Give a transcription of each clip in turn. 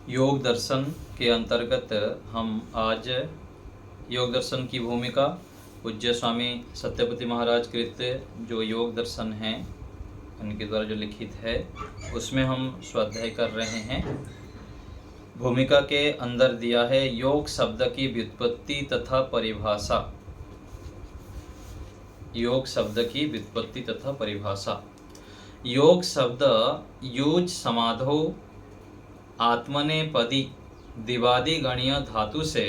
योग दर्शन के अंतर्गत हम आज योग दर्शन की भूमिका पूज्य स्वामी सत्यपति महाराज कृत जो योग दर्शन हैं उनके द्वारा जो लिखित है उसमें हम स्वाध्याय कर रहे हैं। भूमिका के अंदर दिया है योग शब्द की व्युत्पत्ति तथा परिभाषा। योग शब्द की व्युत्पत्ति तथा परिभाषा। योग शब्द युज समाधो आत्मने पदी दिवादि गणीय धातु से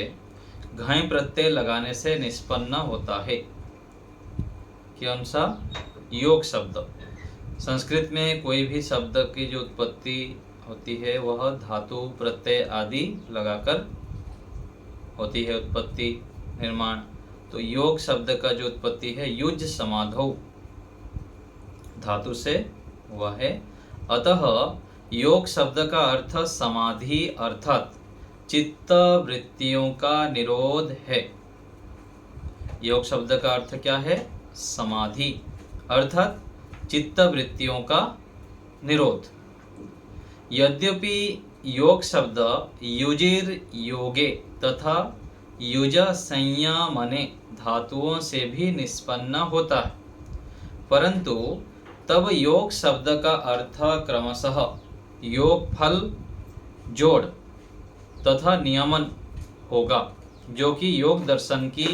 घय प्रत्यय लगाने से निष्पन्न होता है। कौन सा? योग शब्द। संस्कृत में कोई भी शब्द की जो उत्पत्ति होती है वह धातु प्रत्यय आदि लगाकर होती है, उत्पत्ति निर्माण। तो योग शब्द का जो उत्पत्ति है युज समाधौ धातु से हुआ है। अतः योग शब्द का अर्थ समाधि अर्थात चित्त वृत्तियों का निरोध है। योग शब्द का अर्थ क्या है? समाधि अर्थात चित्त वृत्तियों का निरोध। यद्यपि योग शब्द युजिर योगे तथा युज संयमने धातुओं से भी निष्पन्न होता है, परंतु तब योग शब्द का अर्थ क्रमशः योग फल जोड़ तथा नियमन होगा, जो कि योग दर्शन की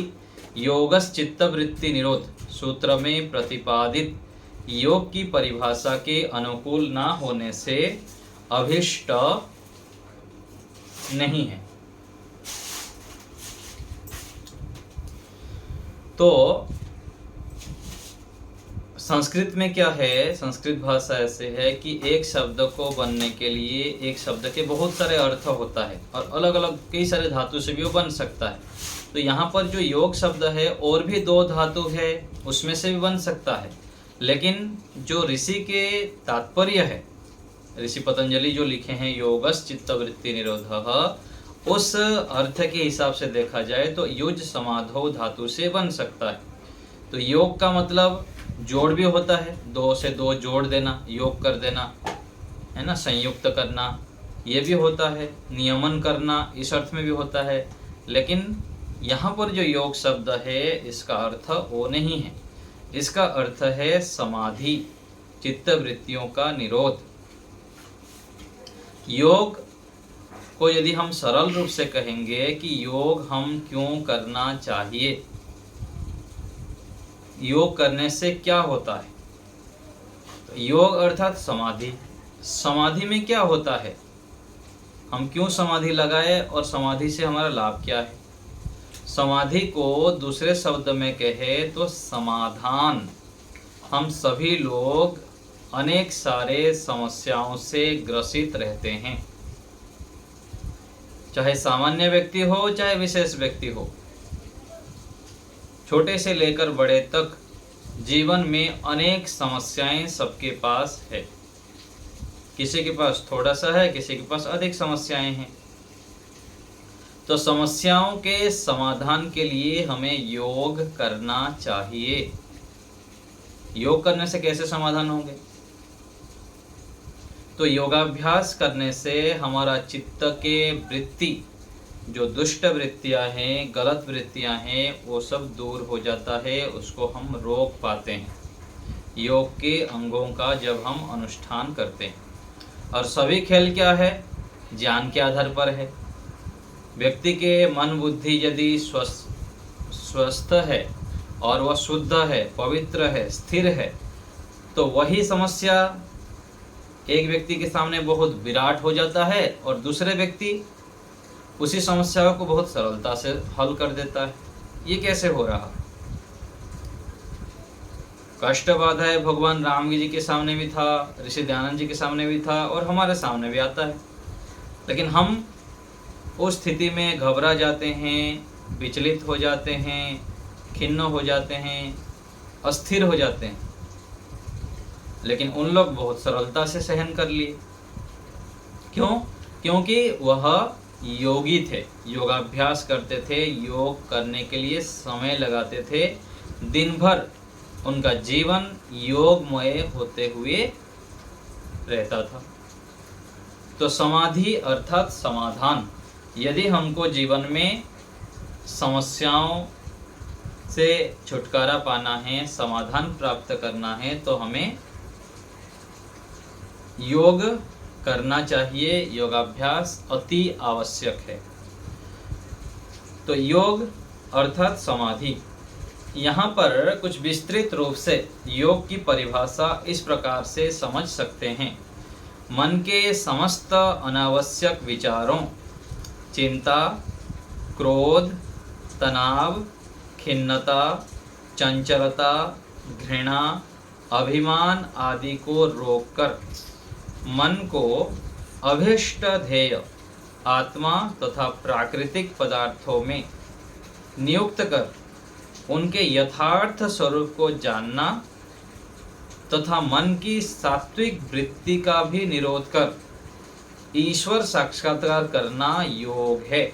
योगस चित्तवृत्ति निरोध सूत्र में प्रतिपादित योग की परिभाषा के अनुकूल ना होने से अभिष्ट नहीं है। तो संस्कृत में क्या है? संस्कृत भाषा ऐसे है कि एक शब्द को बनने के लिए एक शब्द के बहुत सारे अर्थ होता है और अलग अलग कई सारे धातु से भी वो बन सकता है। तो यहाँ पर जो योग शब्द है और भी दो धातु है उसमें से भी बन सकता है, लेकिन जो ऋषि के तात्पर्य है, ऋषि पतंजलि जो लिखे हैं योगस चित्तवृत्ति निरोधः, उस अर्थ के हिसाब से देखा जाए तो युज समाधो धातु से बन सकता है। तो योग का मतलब जोड़ भी होता है, दो से दो जोड़ देना, योग कर देना है ना, संयुक्त करना, ये भी होता है। नियमन करना इस अर्थ में भी होता है, लेकिन यहाँ पर जो योग शब्द है इसका अर्थ वो नहीं है। इसका अर्थ है समाधि, चित्त वृत्तियों का निरोध। योग को यदि हम सरल रूप से कहेंगे कि योग हम क्यों करना चाहिए, योग करने से क्या होता है, तो योग अर्थात समाधि। समाधि में क्या होता है, हम क्यों समाधि लगाए और समाधि से हमारा लाभ क्या है? समाधि को दूसरे शब्द में कहे तो समाधान। हम सभी लोग अनेक सारे समस्याओं से ग्रसित रहते हैं, चाहे सामान्य व्यक्ति हो चाहे विशेष व्यक्ति हो, छोटे से लेकर बड़े तक जीवन में अनेक समस्याएं सबके पास है। किसी के पास थोड़ा सा है, किसी के पास अधिक समस्याएं हैं। तो समस्याओं के समाधान के लिए हमें योग करना चाहिए। योग करने से कैसे समाधान होंगे? तो योगाभ्यास करने से हमारा चित्त के वृत्ति, जो दुष्ट वृत्तियां हैं, गलत वृत्तियां हैं, वो सब दूर हो जाता है, उसको हम रोक पाते हैं योग के अंगों का जब हम अनुष्ठान करते हैं। और सभी खेल क्या है? ज्ञान के आधार पर है। व्यक्ति के मन बुद्धि यदि स्वस्थ है और वह शुद्ध है, पवित्र है, स्थिर है, तो वही समस्या एक व्यक्ति के सामने बहुत विराट हो जाता है और दूसरे व्यक्ति उसी समस्या को बहुत सरलता से हल कर देता है। ये कैसे हो रहा? कष्ट बाधाएं भगवान राम जी के सामने भी था, ऋषि दयानंद जी के सामने भी था और हमारे सामने भी आता है, लेकिन हम उस स्थिति में घबरा जाते हैं, विचलित हो जाते हैं, खिन्न हो जाते हैं, अस्थिर हो जाते हैं। लेकिन उन लोग बहुत सरलता से सहन कर लिए। क्यों? क्योंकि वह योगी थे, योगाभ्यास करते थे, योग करने के लिए समय लगाते थे, दिन भर उनका जीवन योगमय होते हुए रहता था। तो समाधि अर्थात समाधान। यदि हमको जीवन में समस्याओं से छुटकारा पाना है, समाधान प्राप्त करना है, तो हमें योग करना चाहिए। योगाभ्यास अति आवश्यक है। तो योग अर्थात समाधि। यहाँ पर कुछ विस्तृत रूप से योग की परिभाषा इस प्रकार से समझ सकते हैं। मन के समस्त अनावश्यक विचारों, चिंता, क्रोध, तनाव, खिन्नता, चंचलता, घृणा, अभिमान आदि को रोककर मन को अभीष्ट ध्येय आत्मा तथा प्राकृतिक पदार्थों में नियुक्त कर उनके यथार्थ स्वरूप को जानना तथा मन की सात्विक वृत्ति का भी निरोध कर ईश्वर साक्षात्कार करना योग है।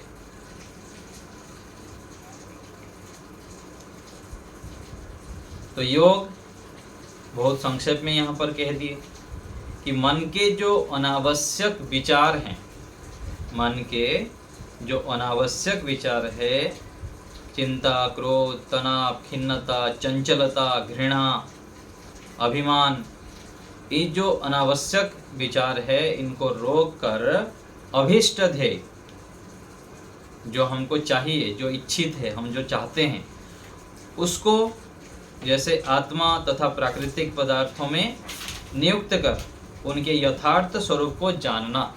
तो योग बहुत संक्षेप में यहाँ पर कह दिए कि मन के जो अनावश्यक विचार हैं, मन के जो अनावश्यक विचार है, चिंता, क्रोध, तनाव, खिन्नता, चंचलता, घृणा, अभिमान, ये जो अनावश्यक विचार है, इनको रोक कर अभीष्ट ध्येय, जो हमको चाहिए, जो इच्छित है, हम जो चाहते हैं, उसको जैसे आत्मा तथा प्राकृतिक पदार्थों में नियुक्त कर उनके यथार्थ स्वरूप को जानना।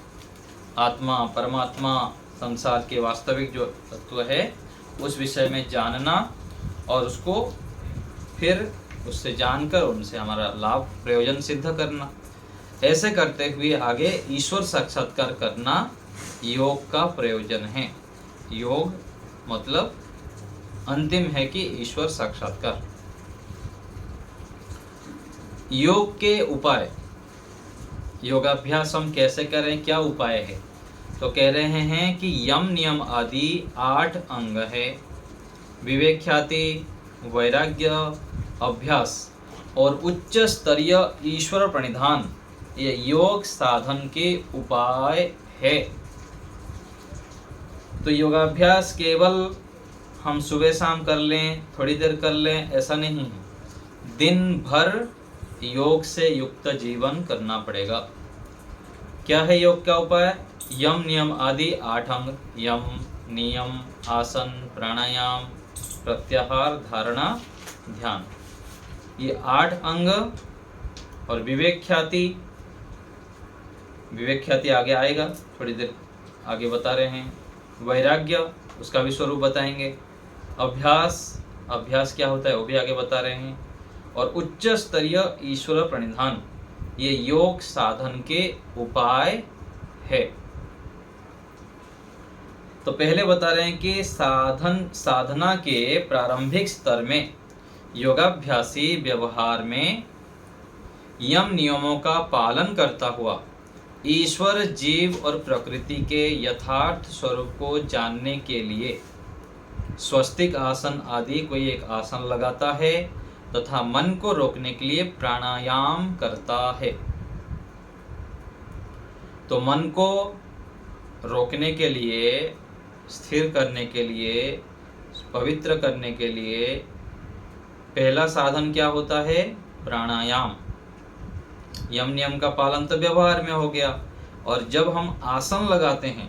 आत्मा, परमात्मा, संसार के वास्तविक जो तत्व है उस विषय में जानना और उसको फिर उससे जानकर उनसे हमारा लाभ प्रयोजन सिद्ध करना। ऐसे करते हुए आगे ईश्वर साक्षात्कार करना योग का प्रयोजन है। योग मतलब अंतिम है कि ईश्वर साक्षात्कार। योग के उपाय, योगाभ्यास हम कैसे करें, क्या उपाय है? तो कह रहे हैं कि यम नियम आदि 8 अंग है। विवेक ख्याति, वैराग्य, अभ्यास और उच्च स्तरीय ईश्वर प्रणिधान, ये योग साधन के उपाय है। तो योगाभ्यास केवल हम सुबह शाम कर लें, थोड़ी देर कर लें, ऐसा नहीं है। दिन भर योग से युक्त जीवन करना पड़ेगा। क्या है योग का उपाय? यम नियम आदि 8 अंग, यम, नियम, आसन, प्राणायाम, प्रत्याहार, धारणा, ध्यान, ये 8 अंग। और विवेक ख्याति, विवेक ख्याति आगे आएगा, थोड़ी देर आगे बता रहे हैं। वैराग्य, उसका भी स्वरूप बताएंगे। अभ्यास, अभ्यास क्या होता है वो भी आगे बता रहे हैं। और उच्च स्तरीय ईश्वर प्रणिधान, ये योग साधन के उपाय है। तो पहले बता रहे हैं कि साधना के प्रारंभिक स्तर में योगाभ्यासी व्यवहार में यम नियमों का पालन करता हुआ ईश्वर, जीव और प्रकृति के यथार्थ स्वरूप को जानने के लिए स्वस्तिक आसन आदि कोई एक आसन लगाता है तथा मन को रोकने के लिए प्राणायाम करता है। तो मन को रोकने के लिए, स्थिर करने के लिए, पवित्र करने के लिए पहला साधन क्या होता है? प्राणायाम। यम नियम का पालन तो व्यवहार में हो गया, और जब हम आसन लगाते हैं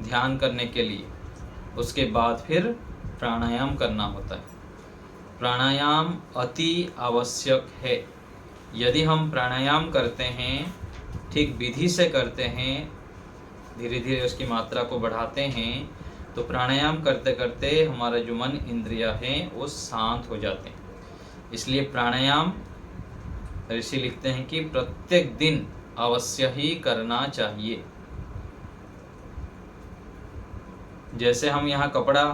ध्यान करने के लिए, उसके बाद फिर प्राणायाम करना होता है। प्राणायाम अति आवश्यक है। यदि हम प्राणायाम करते हैं, ठीक विधि से करते हैं, धीरे धीरे उसकी मात्रा को बढ़ाते हैं, तो प्राणायाम करते करते हमारा जो मन इंद्रियां हैं वो शांत हो जाते हैं। इसलिए प्राणायाम ऋषि लिखते हैं कि प्रत्येक दिन अवश्य ही करना चाहिए। जैसे हम यहाँ कपड़ा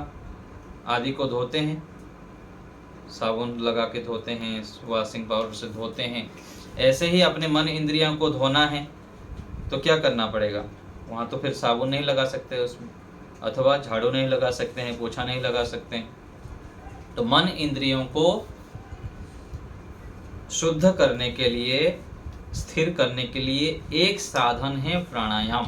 आदि को धोते हैं, साबुन लगा के धोते हैं, वॉशिंग पाउडर से धोते हैं, ऐसे ही अपने मन इंद्रियों को धोना है तो क्या करना पड़ेगा? वहाँ तो फिर साबुन नहीं लगा सकते उसमें, अथवा झाड़ू नहीं लगा सकते हैं, पोछा नहीं लगा सकते हैं। तो मन इंद्रियों को शुद्ध करने के लिए स्थिर करने के लिए एक साधन है प्राणायाम।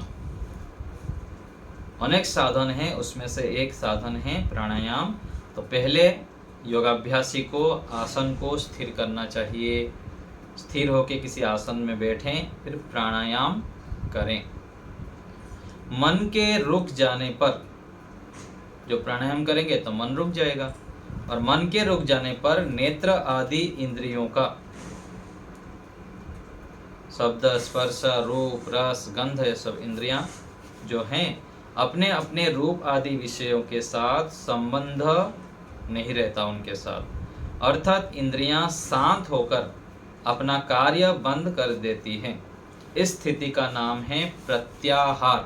अनेक साधन है, उसमें से एक साधन है प्राणायाम। तो पहले योगाभ्यासी को आसन को स्थिर करना चाहिए, स्थिर होकर किसी आसन में बैठें, फिर प्राणायाम करें। मन के रुक जाने पर, जो प्राणायाम करेंगे तो मन रुक जाएगा, और मन के रुक जाने पर नेत्र आदि इंद्रियों का, शब्द स्पर्श रूप रस गंध, ये सब इंद्रियां जो हैं अपने अपने रूप आदि विषयों के साथ संबंध नहीं रहता उनके साथ, अर्थात इंद्रियां शांत होकर अपना कार्य बंद कर देती हैं। इस स्थिति का नाम है प्रत्याहार।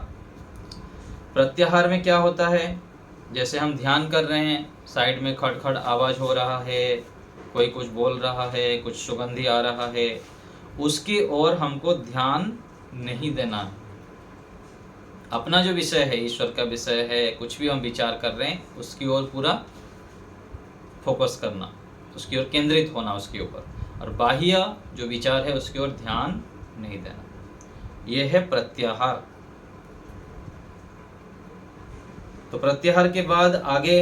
प्रत्याहार में क्या होता है, जैसे हम ध्यान कर रहे हैं, साइड में खड़खड़ आवाज हो रहा है, कोई कुछ बोल रहा है, कुछ सुगंधी आ रहा है, उसकी ओर हमको ध्यान नहीं देना है। अपना जो विषय है, ईश्वर का विषय है, कुछ भी हम विचार कर रहे हैं, उसकी ओर पूरा फोकस करना, उसकी ओर केंद्रित होना उसके ऊपर, और बाह्य जो विचार है उसकी ओर ध्येय नहीं देना। यह है प्रत्याहार। तो प्रत्याहार के बाद आगे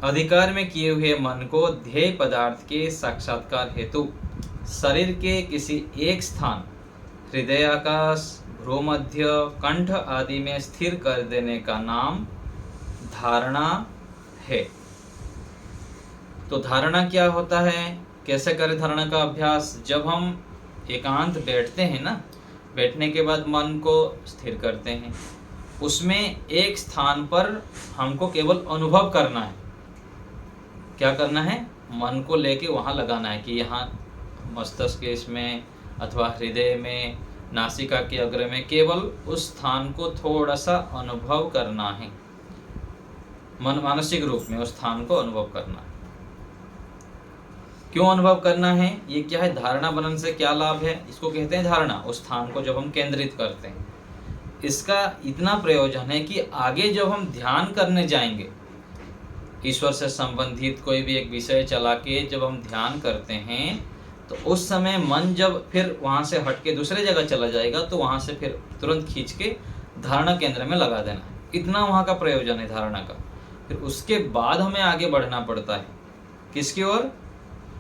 अधिकार में किए हुए मन को ध्येय पदार्थ के साक्षात्कार हेतु शरीर के किसी एक स्थान, हृदय आकाश, भ्रूमध्य, कंठ आदि में स्थिर कर देने का नाम धारणा है। तो धारणा क्या होता है, कैसे करें धारणा का अभ्यास? जब हम एकांत बैठते हैं ना, बैठने के बाद मन को स्थिर करते हैं, उसमें एक स्थान पर हमको केवल अनुभव करना है। क्या करना है? मन को लेके वहाँ लगाना है कि यहाँ मस्तिष्क के इसमें अथवा हृदय में, नासिका के अग्र में, केवल उस स्थान को थोड़ा सा अनुभव करना है। मन मानसिक रूप में उस स्थान को अनुभव करना है। क्यों अनुभव करना है? ये क्या है? धारणा बनने से क्या लाभ है? इसको कहते हैं धारणा। उस स्थान को जब हम केंद्रित करते हैं, इसका इतना प्रयोजन है कि आगे जब हम ध्यान करने जाएंगे, ईश्वर से संबंधित कोई भी एक विषय चला के जब हम ध्यान करते हैं, तो उस समय मन जब फिर वहाँ से हट के दूसरे जगह चला जाएगा, तो वहाँ से फिर तुरंत खींच के धारणा केंद्र में लगा देना है। इतना वहाँ का प्रयोजन है धारणा का। फिर उसके बाद हमें आगे बढ़ना पड़ता है, किसकी ओर?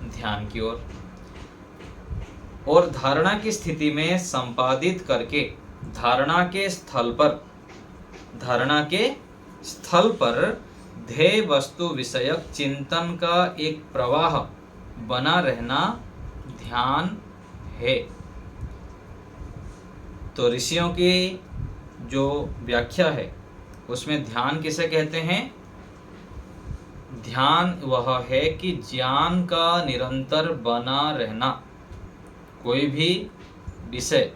ध्यान की ओर। और धारणा की स्थिति में संपादित करके धारणा के स्थल पर ध्येय वस्तु विषयक चिंतन का एक प्रवाह बना रहना ध्यान है। तो ऋषियों की जो व्याख्या है उसमें ध्यान किसे कहते हैं? ध्यान वह है कि ज्ञान का निरंतर बना रहना। कोई भी विषय,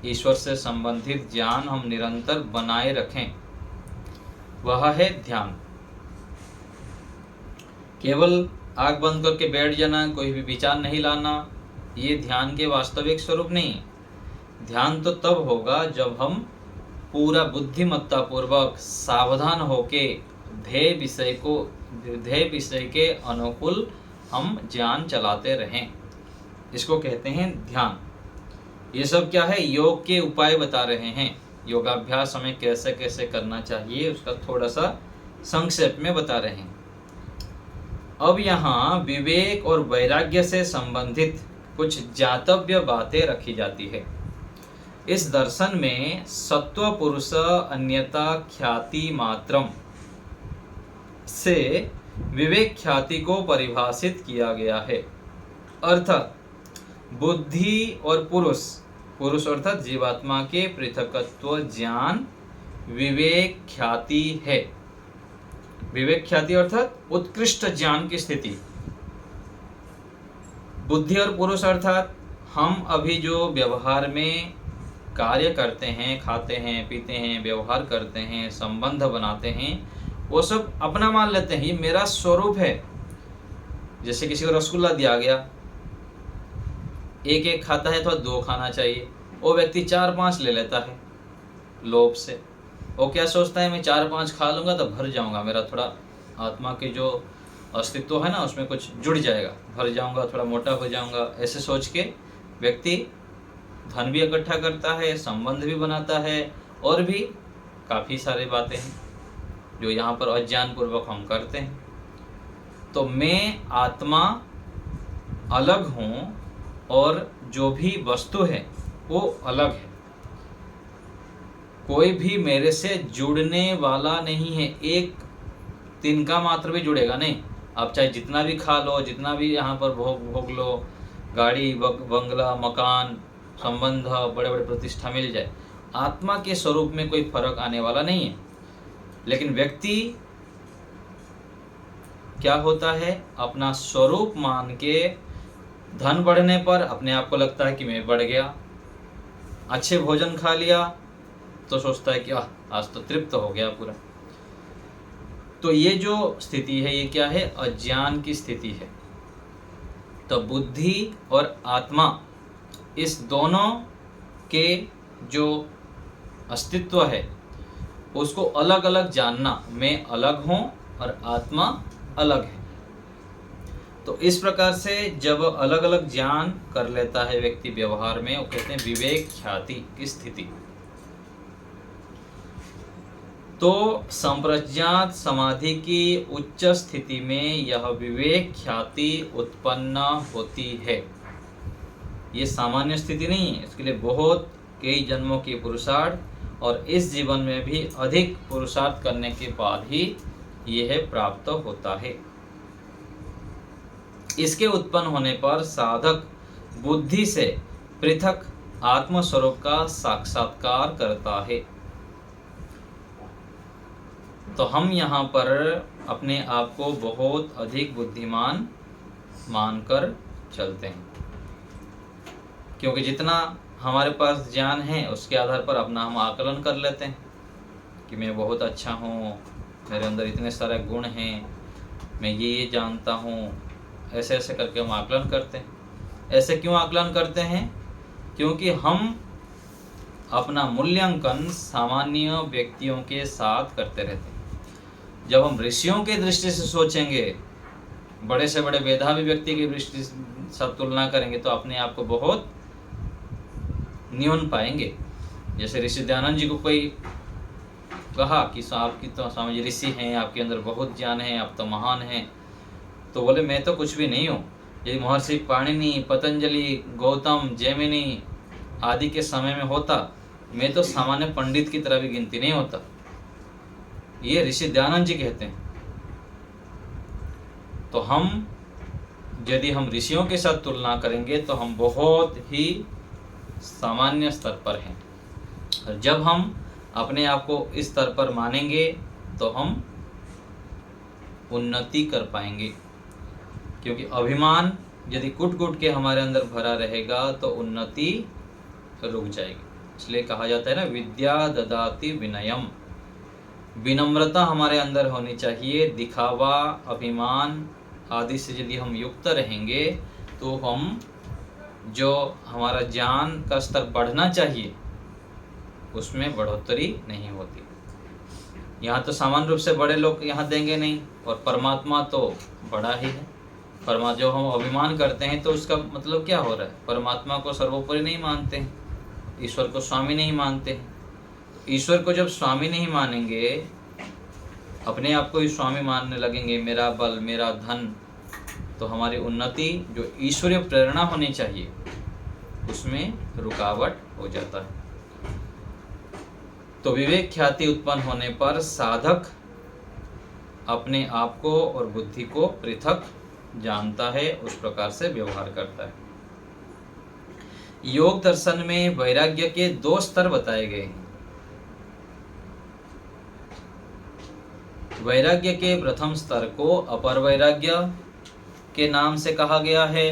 ईश्वर से संबंधित ज्ञान हम निरंतर बनाए रखें, वह है ध्यान। केवल आँख बंद करके बैठ जाना, कोई भी विचार नहीं लाना, ये ध्यान के वास्तविक स्वरूप नहीं। ध्यान तो तब होगा जब हम पूरा बुद्धिमत्ता पूर्वक सावधान होके ध्येय विषय के अनुकूल हम ज्ञान चलाते रहें, इसको कहते हैं ध्यान। ये सब क्या है? योग के उपाय बता रहे हैं। योगाभ्यास हमें कैसे कैसे करना चाहिए उसका थोड़ा सा संक्षेप में बता रहे हैं। अब यहाँ विवेक और वैराग्य से संबंधित कुछ ज्ञातव्य बातें रखी जाती है। इस दर्शन में सत्व पुरुष अन्यता ख्याति मात्रम से विवेक ख्याति को परिभाषित किया गया है। अर्थात बुद्धि और पुरुष अर्थात जीवात्मा के पृथकत्व ज्ञान विवेक ख्याति है। विवेक ख्याति अर्थात उत्कृष्ट ज्ञान की स्थिति। बुद्धि और पुरुष अर्थात हम अभी जो व्यवहार में कार्य करते हैं, खाते हैं, पीते हैं, व्यवहार करते हैं, संबंध बनाते हैं, वो सब अपना मान लेते हैं, ये मेरा स्वरूप है। जैसे किसी को रसगुल्ला दिया गया, एक एक खाता है तो 2 खाना चाहिए, वो व्यक्ति 4-5 ले लेता है लोभ से। वो क्या सोचता है, मैं 4-5 खा लूंगा तो भर जाऊंगा, मेरा थोड़ा आत्मा की जो अस्तित्व है ना उसमें कुछ जुड़ जाएगा, भर जाऊंगा, थोड़ा मोटा हो जाऊंगा। ऐसे सोच के व्यक्ति धन भी इकट्ठा करता है, संबंध भी बनाता है, और भी काफ़ी सारी बातें हैं जो यहाँ पर अज्ञान पूर्वक हम करते हैं। तो मैं आत्मा अलग हूँ और जो भी वस्तु है वो अलग है, कोई भी मेरे से जुड़ने वाला नहीं है। एक तिनका मात्र भी जुड़ेगा नहीं। आप चाहे जितना भी खा लो, जितना भी यहाँ पर भोग लो, गाड़ी बंगला मकान संबंध बड़े बड़े प्रतिष्ठा मिल जाए, आत्मा के स्वरूप में कोई फर्क आने वाला नहीं है। लेकिन व्यक्ति क्या होता है, अपना स्वरूप मान के धन बढ़ने पर अपने आप को लगता है कि मैं बढ़ गया। अच्छे भोजन खा लिया तो सोचता है कि आज तो तृप्त हो गया पूरा। तो ये जो स्थिति है ये क्या है, अज्ञान की स्थिति है। तो बुद्धि और आत्मा इस दोनों के जो अस्तित्व है उसको अलग अलग जानना, मैं अलग हूँ और आत्मा अलग है। तो इस प्रकार से जब अलग अलग ज्ञान कर लेता है व्यक्ति व्यवहार में, वो कहते हैं विवेक ख्याति की स्थिति। तो संप्रज्ञात समाधि की उच्च स्थिति में यह विवेक ख्याति उत्पन्न होती है। ये सामान्य स्थिति नहीं है, इसके लिए बहुत कई जन्मों की पुरुषार्थ और इस जीवन में भी अधिक पुरुषार्थ करने के बाद ही यह प्राप्त होता है। इसके उत्पन्न होने पर साधक बुद्धि से पृथक आत्मस्वरूप का साक्षात्कार करता है। तो हम यहाँ पर अपने आप को बहुत अधिक बुद्धिमान मानकर चलते हैं, क्योंकि जितना हमारे पास ज्ञान है उसके आधार पर अपना हम आकलन कर लेते हैं कि मैं बहुत अच्छा हूँ, मेरे अंदर इतने सारे गुण हैं, मैं ये जानता हूँ। ऐसे ऐसे करके हम आकलन करते हैं। ऐसे क्यों आकलन करते हैं? क्योंकि हम अपना मूल्यांकन सामान्य व्यक्तियों के साथ करते रहते हैं। जब हम ऋषियों की दृष्टि से सोचेंगे, बड़े से बड़े मेधावी व्यक्ति की दृष्टि से तुलना करेंगे तो अपने आप को बहुत न्यून पाएंगे। जैसे ऋषि दयानंद जी को कोई कहा कि आपकी तो स्वामी जी ऋषि हैं, आपके अंदर बहुत ज्ञान है, आप तो महान हैं, तो बोले मैं तो कुछ भी नहीं हूँ। यदि महर्षि पाणिनि, पतंजलि, गौतम, जैमिनी आदि के समय में होता, मैं तो सामान्य पंडित की तरह भी गिनती नहीं होता। ये ऋषि दयानंद जी कहते हैं। तो हम यदि हम ऋषियों के साथ तुलना करेंगे तो हम बहुत ही सामान्य स्तर पर हैं। और जब हम अपने आप को इस स्तर पर मानेंगे तो हम उन्नति कर पाएंगे, क्योंकि अभिमान यदि कुट कुट के हमारे अंदर भरा रहेगा तो उन्नति रुक जाएगी। इसलिए कहा जाता है ना, विद्या ददाति विनयम। विनम्रता हमारे अंदर होनी चाहिए। दिखावा, अभिमान आदि से यदि हम युक्त रहेंगे तो हम जो हमारा ज्ञान का स्तर बढ़ना चाहिए उसमें बढ़ोतरी नहीं होती। यहाँ तो सामान्य रूप से बड़े लोग यहाँ देंगे नहीं, और परमात्मा तो बड़ा ही है। परमात्मा जो हम अभिमान करते हैं तो उसका मतलब क्या हो रहा है? परमात्मा को सर्वोपरि नहीं मानते हैं, ईश्वर को स्वामी नहीं मानते हैं। ईश्वर को जब स्वामी नहीं मानेंगे, अपने आप को ही स्वामी मानने लगेंगे, मेरा बल, मेरा धन, तो हमारी उन्नति जो ईश्वरीय प्रेरणा होनी चाहिए उसमें रुकावट हो जाता है। तो विवेक ख्याति उत्पन्न होने पर साधक अपने आप को और बुद्धि को पृथक जानता है, उस प्रकार से व्यवहार करता है। योग दर्शन में वैराग्य के 2 स्तर बताए गए हैं। वैराग्य के प्रथम स्तर को अपर वैराग्य के नाम से कहा गया है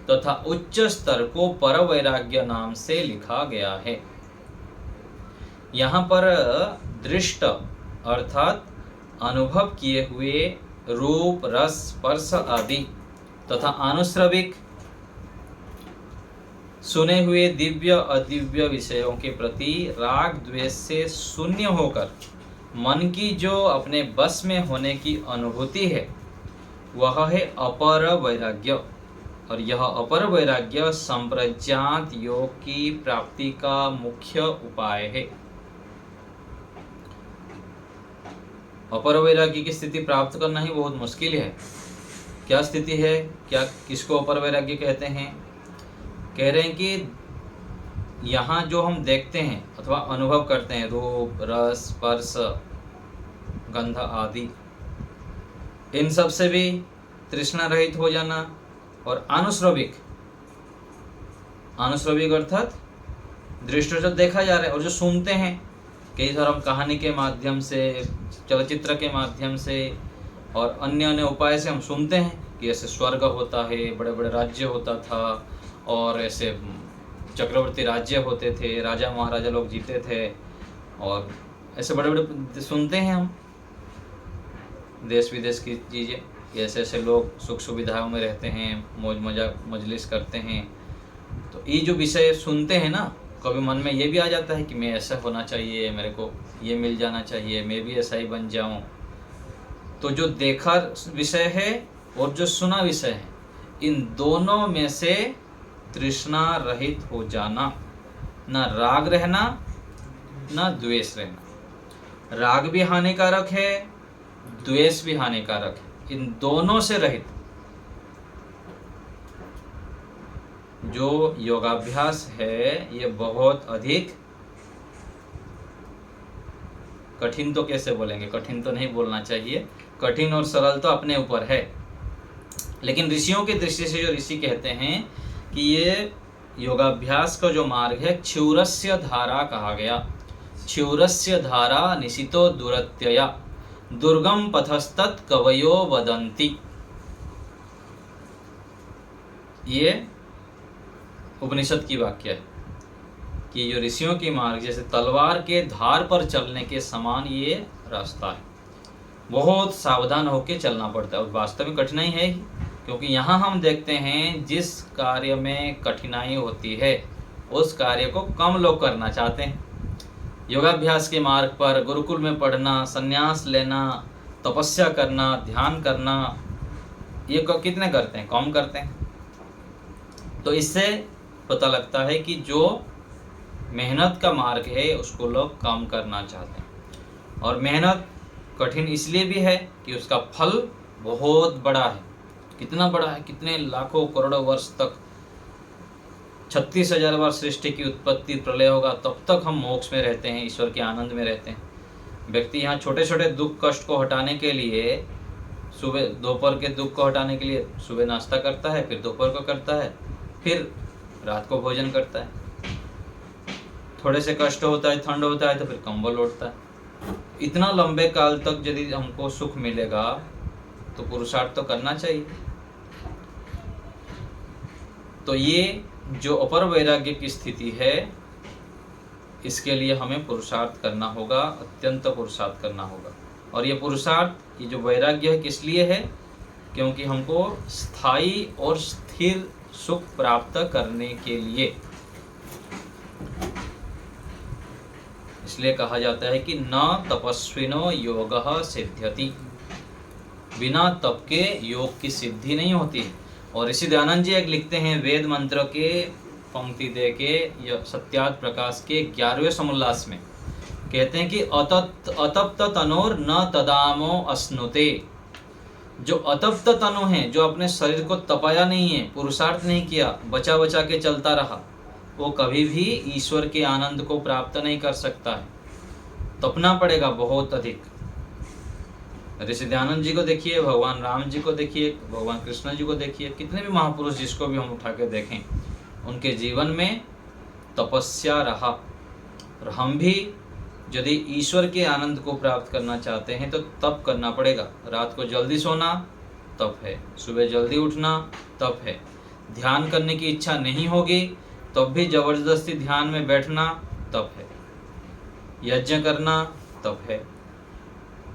तथा उच्च स्तर को पर वैराग्य नाम से लिखा गया है। यहाँ पर दृष्ट अर्थात अनुभव किए हुए रूप, रस, स्पर्श आदि तथा आनुश्रविक सुने हुए दिव्य अदिव्य विषयों के प्रति राग द्वेष से शून्य होकर मन की जो अपने बस में होने की अनुभूति है वह है अपर वैराग्य। और यह अपर वैराग्य संप्रज्ञात योग की प्राप्ति का मुख्य उपाय है। अपर वैराग्य की स्थिति प्राप्त करना ही बहुत मुश्किल है। क्या स्थिति है, क्या किसको अपर वैराग्य कहते हैं? कह रहे हैं कि यहाँ जो हम देखते हैं अथवा अनुभव करते हैं, रूप, रस, स्पर्श, गंध आदि, इन सब से भी तृष्णा रहित हो जाना, और अनुश्रविक अर्थात दृष्टि जो देखा जा रहा है और जो सुनते हैं, कई बार हम कहानी के माध्यम से, चलचित्र के माध्यम से और अन्य अन्य उपाय से हम सुनते हैं कि ऐसे स्वर्ग होता है, बड़े बड़े राज्य होता था, और ऐसे चक्रवर्ती राज्य होते थे, राजा महाराजा लोग जीते थे, और ऐसे बड़े बड़े सुनते हैं हम देश विदेश की चीज़ें, ऐसे ऐसे लोग सुख सुविधाओं में रहते हैं, मौज मजाक मजलिस करते हैं। तो ये जो विषय सुनते हैं ना, कभी मन में ये भी आ जाता है कि मैं ऐसा होना चाहिए, मेरे को ये मिल जाना चाहिए, मैं भी ऐसा ही बन जाऊं। तो जो देखा विषय है और जो सुना विषय है, इन दोनों में से तृष्णा रहित हो जाना, ना राग रहना ना द्वेष रहना। राग भी हानिकारक है, द्वेष भी हानिकारक है। इन दोनों से रहित जो योगाभ्यास है ये बहुत अधिक कठिन, तो कैसे बोलेंगे, कठिन तो नहीं बोलना चाहिए, कठिन और सरल तो अपने ऊपर है। लेकिन ऋषियों की दृष्टि से जो ऋषि कहते हैं कि ये योगाभ्यास का जो मार्ग है, क्षुरस्य धारा कहा गया। क्षुरस्य धारा निशितो दुरत्यया दुर्गम पथस्तत् कवयो वदन्ति। ये उपनिषद की वाक्य है कि जो ऋषियों की मार्ग जैसे तलवार के धार पर चलने के समान ये रास्ता है। बहुत सावधान होकर चलना पड़ता है और वास्तव में कठिनाई है ही, क्योंकि यहाँ हम देखते हैं जिस कार्य में कठिनाई होती है उस कार्य को कम लोग करना चाहते हैं। योगाभ्यास के मार्ग पर गुरुकुल में पढ़ना, संन्यास लेना, तपस्या करना, ध्यान करना, ये कितने करते हैं? कम करते हैं। तो इससे पता लगता है कि जो मेहनत का मार्ग है उसको लोग कम करना चाहते हैं। और मेहनत कठिन इसलिए भी है कि उसका फल बहुत बड़ा है। कितना बड़ा है? कितने लाखों करोड़ों वर्ष तक, 36,000 बार सृष्टि की उत्पत्ति प्रलय होगा, तब तक हम मोक्ष में रहते हैं, ईश्वर के आनंद में रहते हैं। व्यक्ति यहाँ छोटे छोटे दुख कष्ट को हटाने के लिए सुबह दोपहर के दुख को हटाने के लिए सुबह नाश्ता करता है, फिर दोपहर को करता है, फिर रात को भोजन करता है। थोड़े से कष्ट होता है, ठंड होता है, तो फिर कंबल ओढ़ता है। इतना लंबे काल तक यदि हमको सुख मिलेगा तो पुरुषार्थ तो करना चाहिए। तो ये जो अपर वैराग्य की स्थिति है, इसके लिए हमें पुरुषार्थ करना होगा, अत्यंत पुरुषार्थ करना होगा। और ये पुरुषार्थ, ये जो वैराग्य है, किस लिए है? क्योंकि हमको स्थायी और स्थिर सुख प्राप्त करने के लिए। इसलिए कहा जाता है कि न तपस्विनो योगः सिद्ध्यति, बिना तप के योग की सिद्धि नहीं होती। और ऋषि दयानंद जी एक लिखते हैं वेद मंत्र के पंक्ति दे के सत्यार्थ प्रकाश के 11वें समोल्लास में, कहते हैं कि अतप्त तनोर न तदामो अश्नुते। जो अतप्त तनु है, जो अपने शरीर को तपाया नहीं है, पुरुषार्थ नहीं किया, बचा बचा के चलता रहा, वो कभी भी ईश्वर के आनंद को प्राप्त नहीं कर सकता है। तपना पड़ेगा बहुत अधिक। ऋषि दयानंद जी को देखिए, भगवान राम जी को देखिए, भगवान कृष्ण जी को देखिए, कितने भी महापुरुष जिसको भी हम उठा के देखें, उनके जीवन में तपस्या रहा। और हम भी यदि ईश्वर के आनंद को प्राप्त करना चाहते हैं तो तप करना पड़ेगा। रात को जल्दी सोना तप है, सुबह जल्दी उठना तप है। ध्यान करने की इच्छा नहीं होगी तब भी जबरदस्ती ध्यान में बैठना तप है। यज्ञ करना तप है।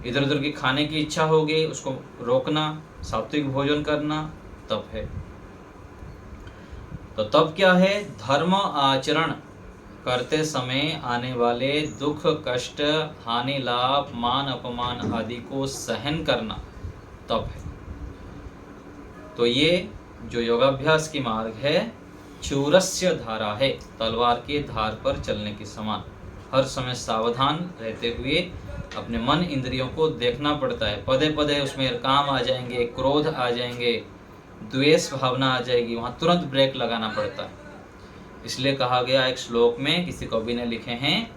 इधर उधर की खाने की इच्छा होगी उसको रोकना, सात्विक भोजन करना तप है। तो तप क्या है? धर्म आचरण करते समय आने वाले दुख, कष्ट, हानि, लाभ, मान अपमान आदि को सहन करना तप है। तो ये जो योगाभ्यास की मार्ग है चूरस्य धारा है, तलवार के धार पर चलने के समान। हर समय सावधान रहते हुए अपने मन इंद्रियों को देखना पड़ता है। पदे पदे उसमें काम आ जाएंगे, क्रोध आ जाएंगे, द्वेष भावना आ जाएगी, वहाँ तुरंत ब्रेक लगाना पड़ता है। इसलिए कहा गया एक श्लोक में, किसी कवि ने लिखे हैं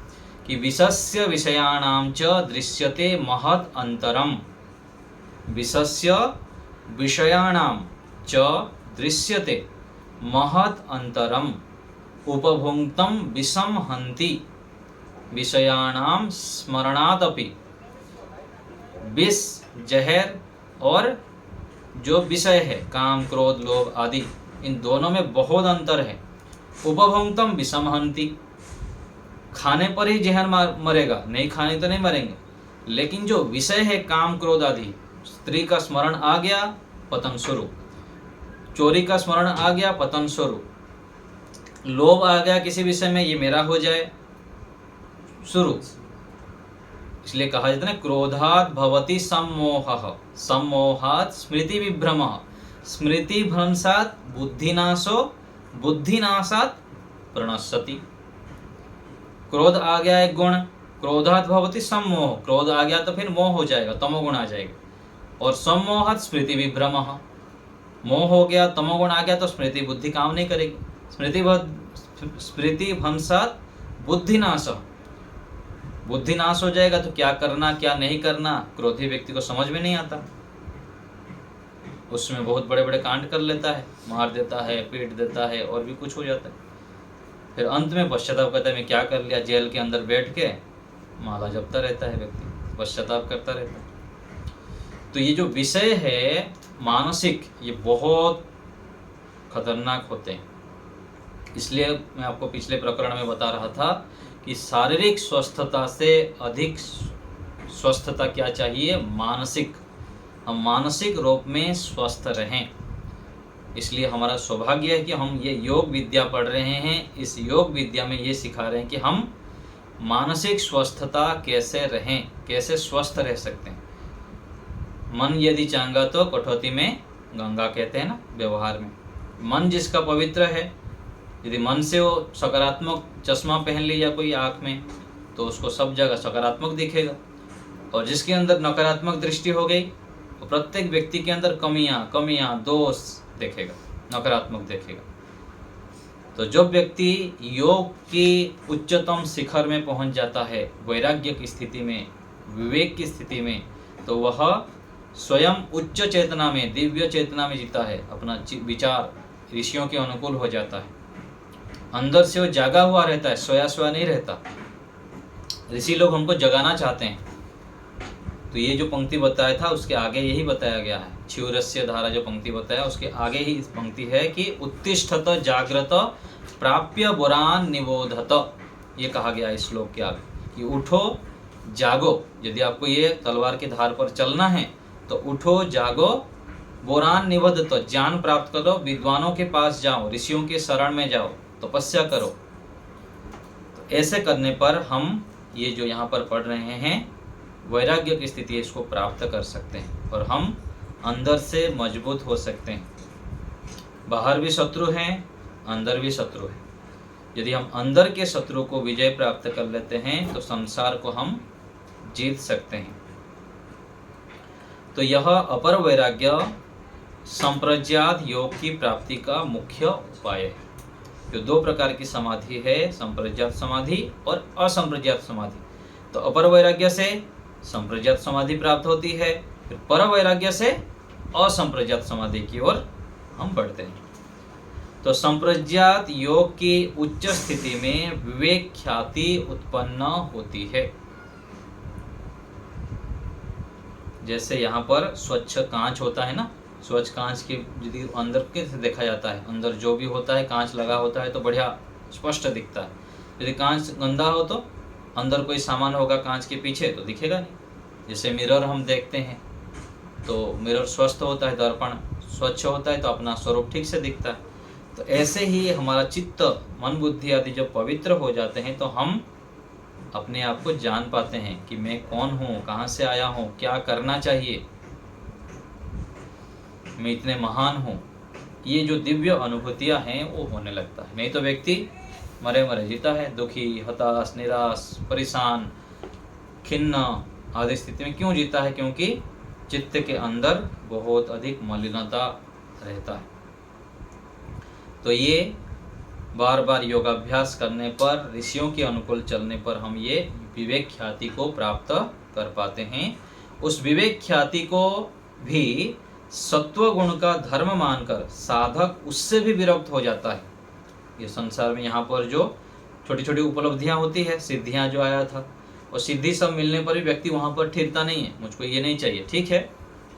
कि विषस्य विषयाणाम च दृश्यते महद अंतरम। विषस्य विषयाणाम च दृश्यते महद अंतरम उपभुंक्तम विषम हन्ति विषयाणाम स्मरणादपि। विष जहर और जो विषय है काम क्रोध लोभ आदि, इन दोनों में बहुत अंतर है। उपभुंक्तम विषम हन्ति, खाने पर ही जहर मरेगा, नहीं खाने तो नहीं मरेंगे। लेकिन जो विषय है काम क्रोध आदि, स्त्री का स्मरण आ गया पतन शुरू, चोरी का स्मरण आ गया पतन शुरू, लोभ आ गया किसी विषय में, ये मेरा हो जाए, शुरू। इसलिए कहा जाता है क्रोधात् भवति सम्मोहः, सम्मोहात् स्मृति विभ्रमः, स्मृति भ्रंशात् बुद्धिनाशो, बुद्धिनाशात् प्रणश्यति। क्रोध आ गया एक गुण, क्रोधात् भवति सम्मोह, क्रोध आ गया तो फिर मोह हो जाएगा, तमोगुण आ जाएगा। और सम्मोहात् स्मृति विभ्रमः, मोह हो गया, तमोगुण आ गया तो स्मृति बुद्धि काम नहीं करेगी। स्मृति भ्रंशात् बुद्धिनाश, बुद्धिनाश हो जाएगा तो क्या करना क्या नहीं करना क्रोधी व्यक्ति को समझ में नहीं आता। उसमें बहुत बड़े बड़े कांड कर लेता है, मार देता है, पीट देता है और भी कुछ हो जाता है। फिर अंत में पश्चाताप कहता है मैं क्या कर लिया, जेल के अंदर बैठ के माला जपता रहता है व्यक्ति, पश्चाताप करता रहता है। तो ये जो विषय है मानसिक, ये बहुत खतरनाक होते हैं। इसलिए मैं आपको पिछले प्रकरण में बता रहा था कि शारीरिक स्वस्थता से अधिक स्वस्थता क्या चाहिए, मानसिक। हम मानसिक रूप में स्वस्थ रहें। इसलिए हमारा सौभाग्य है कि हम ये योग विद्या पढ़ रहे हैं। इस योग विद्या में ये सिखा रहे हैं कि हम मानसिक स्वस्थता कैसे रहें, कैसे स्वस्थ रह सकते हैं। मन यदि चांगा तो कठौती में गंगा कहते हैं ना व्यवहार में। मन जिसका पवित्र है, यदि मन से वो सकारात्मक चश्मा पहन लिया कोई आँख में तो उसको सब जगह सकारात्मक दिखेगा। और जिसके अंदर नकारात्मक दृष्टि हो गई तो प्रत्येक व्यक्ति के अंदर कमियां दोष देखेगा, नकारात्मक देखेगा। तो जो व्यक्ति योग की उच्चतम शिखर में पहुंच जाता है, वैराग्य की स्थिति में, विवेक की स्थिति में, तो वह स्वयं उच्च चेतना में, दिव्य चेतना में जीता है। अपना विचार ऋषियों के अनुकूल हो जाता है। अंदर से वो जागा हुआ रहता है, सोया सोया नहीं रहता। ऋषि लोग हमको जगाना चाहते हैं। तो ये जो पंक्ति बताया था उसके आगे यही बताया गया है। क्षुरस्य धारा जो पंक्ति बताया उसके आगे ही इस पंक्ति है कि उत्तिष्ठत जाग्रत प्राप्य बुरान निबोधत। ये कहा गया इस श्लोक के आगे कि उठो जागो। यदि आपको ये तलवार के धार पर चलना है तो उठो जागो, बुरान निबोधत, ज्ञान प्राप्त करो, विद्वानों के पास जाओ, ऋषियों के शरण में जाओ, तपस्या करो। तो ऐसे करने पर हम ये जो यहाँ पर पढ़ रहे हैं वैराग्य की स्थिति, इसको प्राप्त कर सकते हैं और हम अंदर से मजबूत हो सकते हैं। बाहर भी शत्रु हैं, अंदर भी शत्रु है। यदि हम अंदर के शत्रु को विजय प्राप्त कर लेते हैं तो संसार को हम जीत सकते हैं। तो यह अपर वैराग्य संप्रज्ञात योग की प्राप्ति का मुख्य उपाय है। जो दो प्रकार की समाधि है, संप्रज्ञात समाधि और असंप्रज्ञात समाधि। तो अपर वैराग्य से संप्रज्ञात समाधि प्राप्त होती है, फिर पर वैराग्य से असंप्रज्ञात समाधि की ओर हम बढ़ते हैं। तो संप्रज्ञात योग की उच्च स्थिति में विवेक ख्याति उत्पन्न होती है। जैसे यहाँ पर स्वच्छ कांच होता है ना, स्वच्छ कांच के यदि अंदर कैसे देखा जाता है, अंदर जो भी होता है कांच लगा होता है तो बढ़िया स्पष्ट दिखता है। यदि कांच गंदा हो तो अंदर कोई सामान होगा कांच के पीछे तो दिखेगा नहीं। जैसे मिरर हम देखते हैं तो मिरर स्वस्थ होता है, दर्पण स्वच्छ होता है तो अपना स्वरूप ठीक से दिखता है। तो ऐसे ही हमारा चित्त, मन, बुद्धि आदि जब पवित्र हो जाते हैं तो हम अपने आप को जान पाते हैं कि मैं कौन हूँ, कहाँ से आया हूँ, क्या करना चाहिए, मैं इतने महान हूँ। ये जो दिव्य अनुभूतियां हैं वो होने लगता है। नहीं तो व्यक्ति मरे मरे जीता है, दुखी, हताश, निराश, परेशान, खिन्न आदि स्थिति में क्यों जीता है? क्योंकि चित्त के अंदर बहुत अधिक मलिनता रहता है। तो ये बार बार योगाभ्यास करने पर, ऋषियों के अनुकूल चलने पर हम ये विवेक ख्याति को प्राप्त कर पाते हैं। उस विवेक ख्याति को भी सत्व गुण का धर्म मानकर साधक उससे भी विरक्त हो जाता है। ये संसार में यहाँ पर जो छोटी छोटी उपलब्धियां होती है, सिद्धियां जो आया था, और सिद्धि सब मिलने पर भी व्यक्ति वहाँ पर ठहरता नहीं है। मुझको ये नहीं चाहिए, ठीक है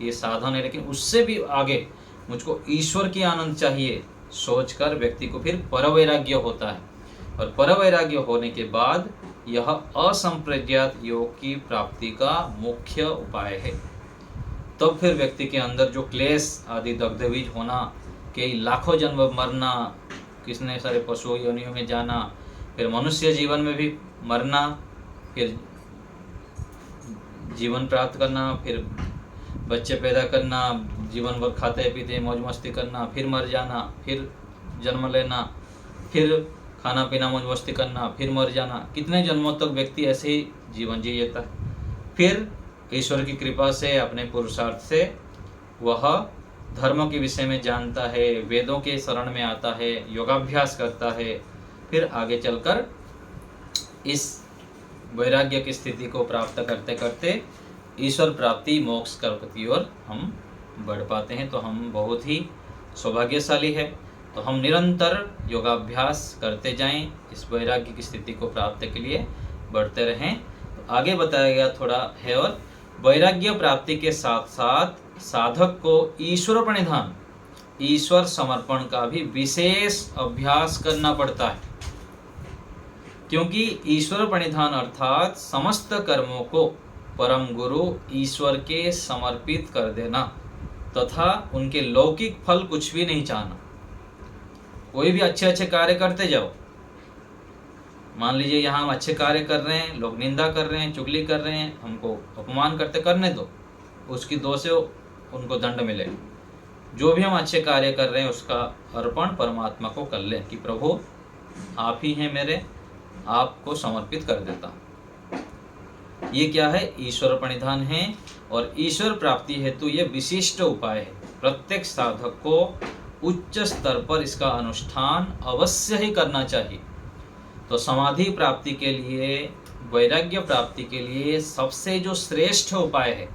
ये साधन है, लेकिन उससे भी आगे मुझको ईश्वर की आनंद चाहिए सोचकर व्यक्ति को फिर परवैराग्य होता है। और परवैराग्य होने के बाद यह असंप्रज्ञात योग की प्राप्ति का मुख्य उपाय है। तब तो फिर व्यक्ति के अंदर जो क्लेश आदि दग्धबीज होना, कई लाखों जन्म मरना, कितने सारे पशु योनियों में जाना, फिर मनुष्य जीवन में भी मरना, फिर जीवन प्राप्त करना, फिर बच्चे पैदा करना, जीवन भर खाते पीते मौज मस्ती करना, फिर मर जाना, फिर जन्म लेना, फिर खाना पीना मौज मस्ती करना, फिर मर जाना, कितने जन्मों तक व्यक्ति ऐसे ही जीवन जी लेता है। फिर ईश्वर की कृपा से, अपने पुरुषार्थ से वह धर्म के विषय में जानता है, वेदों के शरण में आता है, योगाभ्यास करता है, फिर आगे चलकर इस वैराग्य की स्थिति को प्राप्त करते करते ईश्वर प्राप्ति, मोक्ष की ओर हम बढ़ पाते हैं। तो हम बहुत ही सौभाग्यशाली है। तो हम निरंतर योगाभ्यास करते जाएं, इस वैराग्य की स्थिति को प्राप्त के लिए बढ़ते रहें। तो आगे बताया गया थोड़ा है, और वैराग्य प्राप्ति के साथ साथ साधक को ईश्वर प्रणिधान, ईश्वर समर्पण का भी विशेष अभ्यास करना पड़ता है। क्योंकि ईश्वर प्रणिधान अर्थात समस्त कर्मों को परम गुरु ईश्वर के समर्पित कर देना तथा उनके लौकिक फल कुछ भी नहीं चाहना। कोई भी अच्छे अच्छे कार्य करते जाओ। मान लीजिए यहाँ हम अच्छे कार्य कर रहे हैं, लोग निंदा कर रहे हैं, चुगली कर रहे हैं, हमको अपमान करते, करने दो, उसकी दोष से उनको दंड मिले। जो भी हम अच्छे कार्य कर रहे हैं उसका अर्पण परमात्मा को कर लें कि प्रभु आप ही हैं मेरे, आपको समर्पित कर देता। ये क्या है? ईश्वर प्रणिधान है। और ईश्वर प्राप्ति हेतु ये विशिष्ट उपाय है। प्रत्येक साधक को उच्च स्तर पर इसका अनुष्ठान अवश्य ही करना चाहिए। तो समाधि प्राप्ति के लिए, वैराग्य प्राप्ति के लिए सबसे जो श्रेष्ठ उपाय है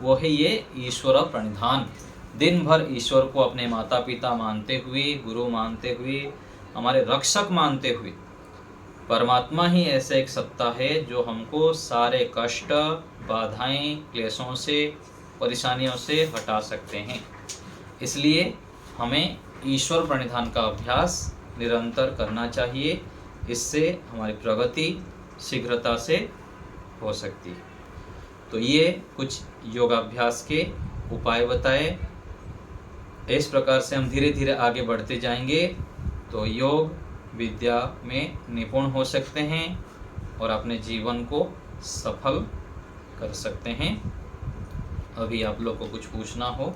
वो है ये ईश्वर प्रणिधान। दिन भर ईश्वर को अपने माता पिता मानते हुए, गुरु मानते हुए, हमारे रक्षक मानते हुए, परमात्मा ही ऐसे एक सत्ता है जो हमको सारे कष्ट, बाधाएं, क्लेशों से, परेशानियों से हटा सकते हैं। इसलिए हमें ईश्वर प्रणिधान का अभ्यास निरंतर करना चाहिए। इससे हमारी प्रगति शीघ्रता से हो सकती है। तो ये कुछ योगाभ्यास के उपाय बताए। इस प्रकार से हम धीरे धीरे आगे बढ़ते जाएंगे तो योग विद्या में निपुण हो सकते हैं और अपने जीवन को सफल कर सकते हैं। अभी आप लोग को कुछ पूछना हो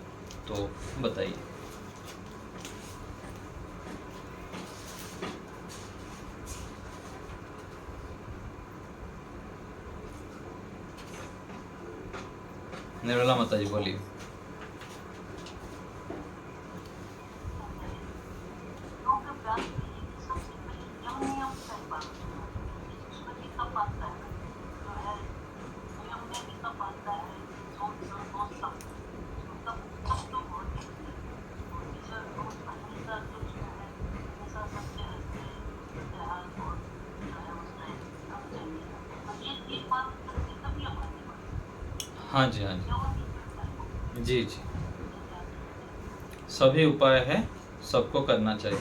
तो बताइए। निर्मला माता जी बोलिए। हाँ जी, हाँ जी, जी जी, सभी उपाय है, सबको करना चाहिए।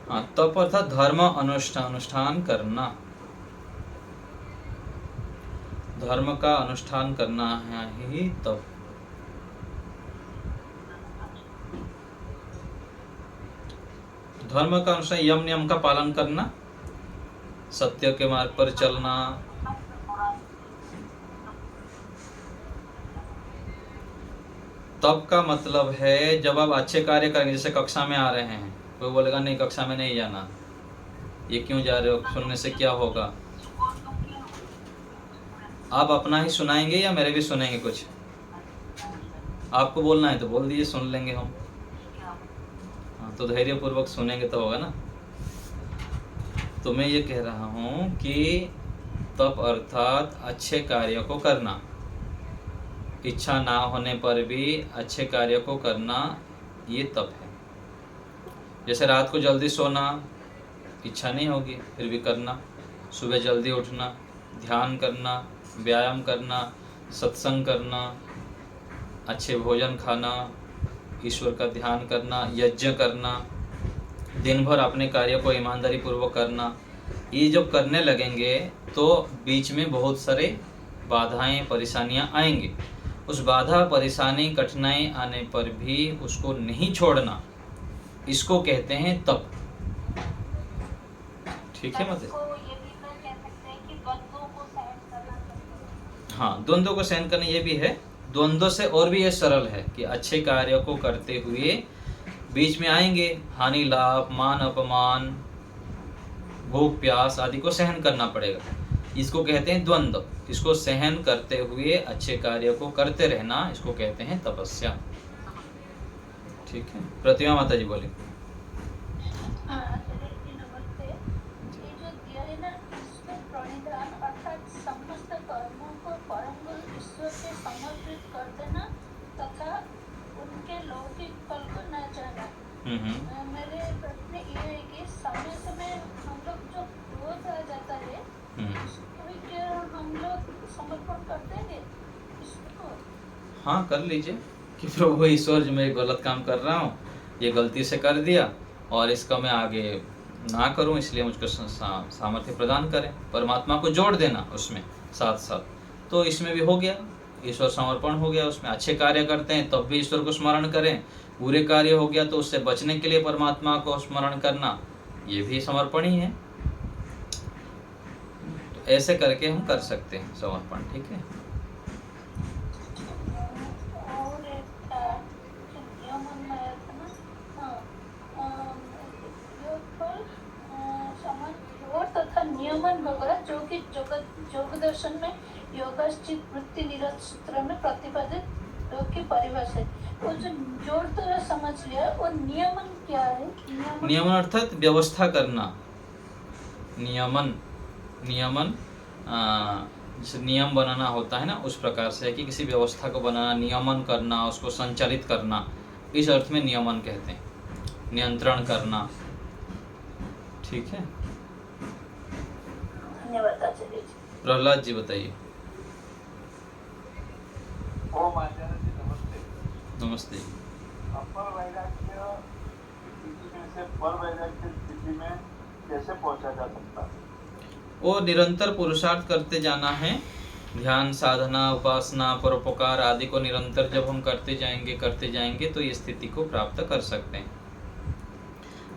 हाँ, तप अर्थात धर्म अनुष्ठान करना, धर्म का अनुष्ठान करना है ही तप। धर्म का अनुसार यम नियम का पालन करना, सत्य के मार्ग पर चलना, तब का मतलब है जब आप अच्छे कार्य करेंगे, जैसे कक्षा में आ रहे हैं, कोई बोलेगा नहीं कक्षा में नहीं जाना, ये क्यों जा रहे हो, सुनने से क्या होगा? आप अपना ही सुनाएंगे या मेरे भी सुनेंगे? कुछ आपको बोलना है तो बोल दीजिए, सुन लेंगे हम। हाँ, तो धैर्यपूर्वक सुनेंगे तो होगा ना। तो मैं ये कह रहा हूँ कि तप अर्थात अच्छे कार्य को करना, इच्छा ना होने पर भी अच्छे कार्य को करना, ये तप है। जैसे रात को जल्दी सोना, इच्छा नहीं होगी फिर भी करना, सुबह जल्दी उठना, ध्यान करना, व्यायाम करना, सत्संग करना, अच्छे भोजन खाना, ईश्वर का ध्यान करना, यज्ञ करना, दिन भर अपने कार्य को ईमानदारी पूर्वक करना, ये जब करने लगेंगे तो बीच में बहुत सारे बाधाएं परेशानियां आएंगे। उस बाधा परेशानी कठिनाई आने पर भी उसको नहीं छोड़ना, इसको कहते हैं तप। ठीक है मतलब? हाँ, द्वंद्वों को सहन करना ये भी है। द्वंद्व से और भी ये सरल है कि अच्छे कार्य को करते हुए बीच में आएंगे हानि लाभ, मान अपमान, भूख प्यास आदि को सहन करना पड़ेगा, इसको कहते हैं द्वंद्व। इसको सहन करते हुए अच्छे कार्य को करते रहना, इसको कहते हैं तपस्या। ठीक है, प्रतिमा माता जी बोले। मेरे प्रश्न ये है कि समय समय हम लोग जो क्रोध आ जाता है, क्या हम लोग समर्पण करते हैं इसको? हाँ, कर लीजिए कि प्रभु ईश्वर जो मैं गलत काम कर रहा हूँ, ये गलती से कर दिया और इसका मैं आगे ना करूँ, इसलिए मुझको सामर्थ्य प्रदान करें। परमात्मा को जोड़ देना उसमें साथ साथ, तो इसमें भी हो गया, ईश्वर समर्पण हो गया। उसमें अच्छे कार्य करते हैं तब भी ईश्वर को स्मरण करें, बुरे कार्य हो गया तो उससे बचने के लिए परमात्मा को स्मरण करना, ये भी समर्पण ही है। तो ऐसे करके हम कर सकते हैं समर्पण। ठीक है, और एक नियम में आया था ना, योगफल योग तथा नियमन होगा, जो कि योग दर्शन में योगश्चित वृत्ति निरत सूत्र में प्रतिपादित योग की परिभाषा है। वो जो जोड़ तो समझ लिया, और नियमन क्या है? नियमन अर्थात व्यवस्था करना। नियमन जैसे नियम बनाना होता है ना, उस प्रकार से है कि किसी व्यवस्था को बनाना, नियमन करना, उसको संचालित करना, इस अर्थ में नियमन कहते हैं, नियंत्रण करना। ठीक है, धन्यवाद आचार्य जी। प्रहलाद जी बताइए। ओम आचार्य जी नमस्ते। नमस्ते। अपर वैराग्य स्थिति में से पर वैराग्य स्थिति में कैसे पहुंचा जा सकता है? वो निरंतर पुरुषार्थ करते जाना है, ध्यान साधना उपासना परोपकार आदि को निरंतर जब हम करते जाएंगे तो ये स्थिति को प्राप्त कर सकते हैं।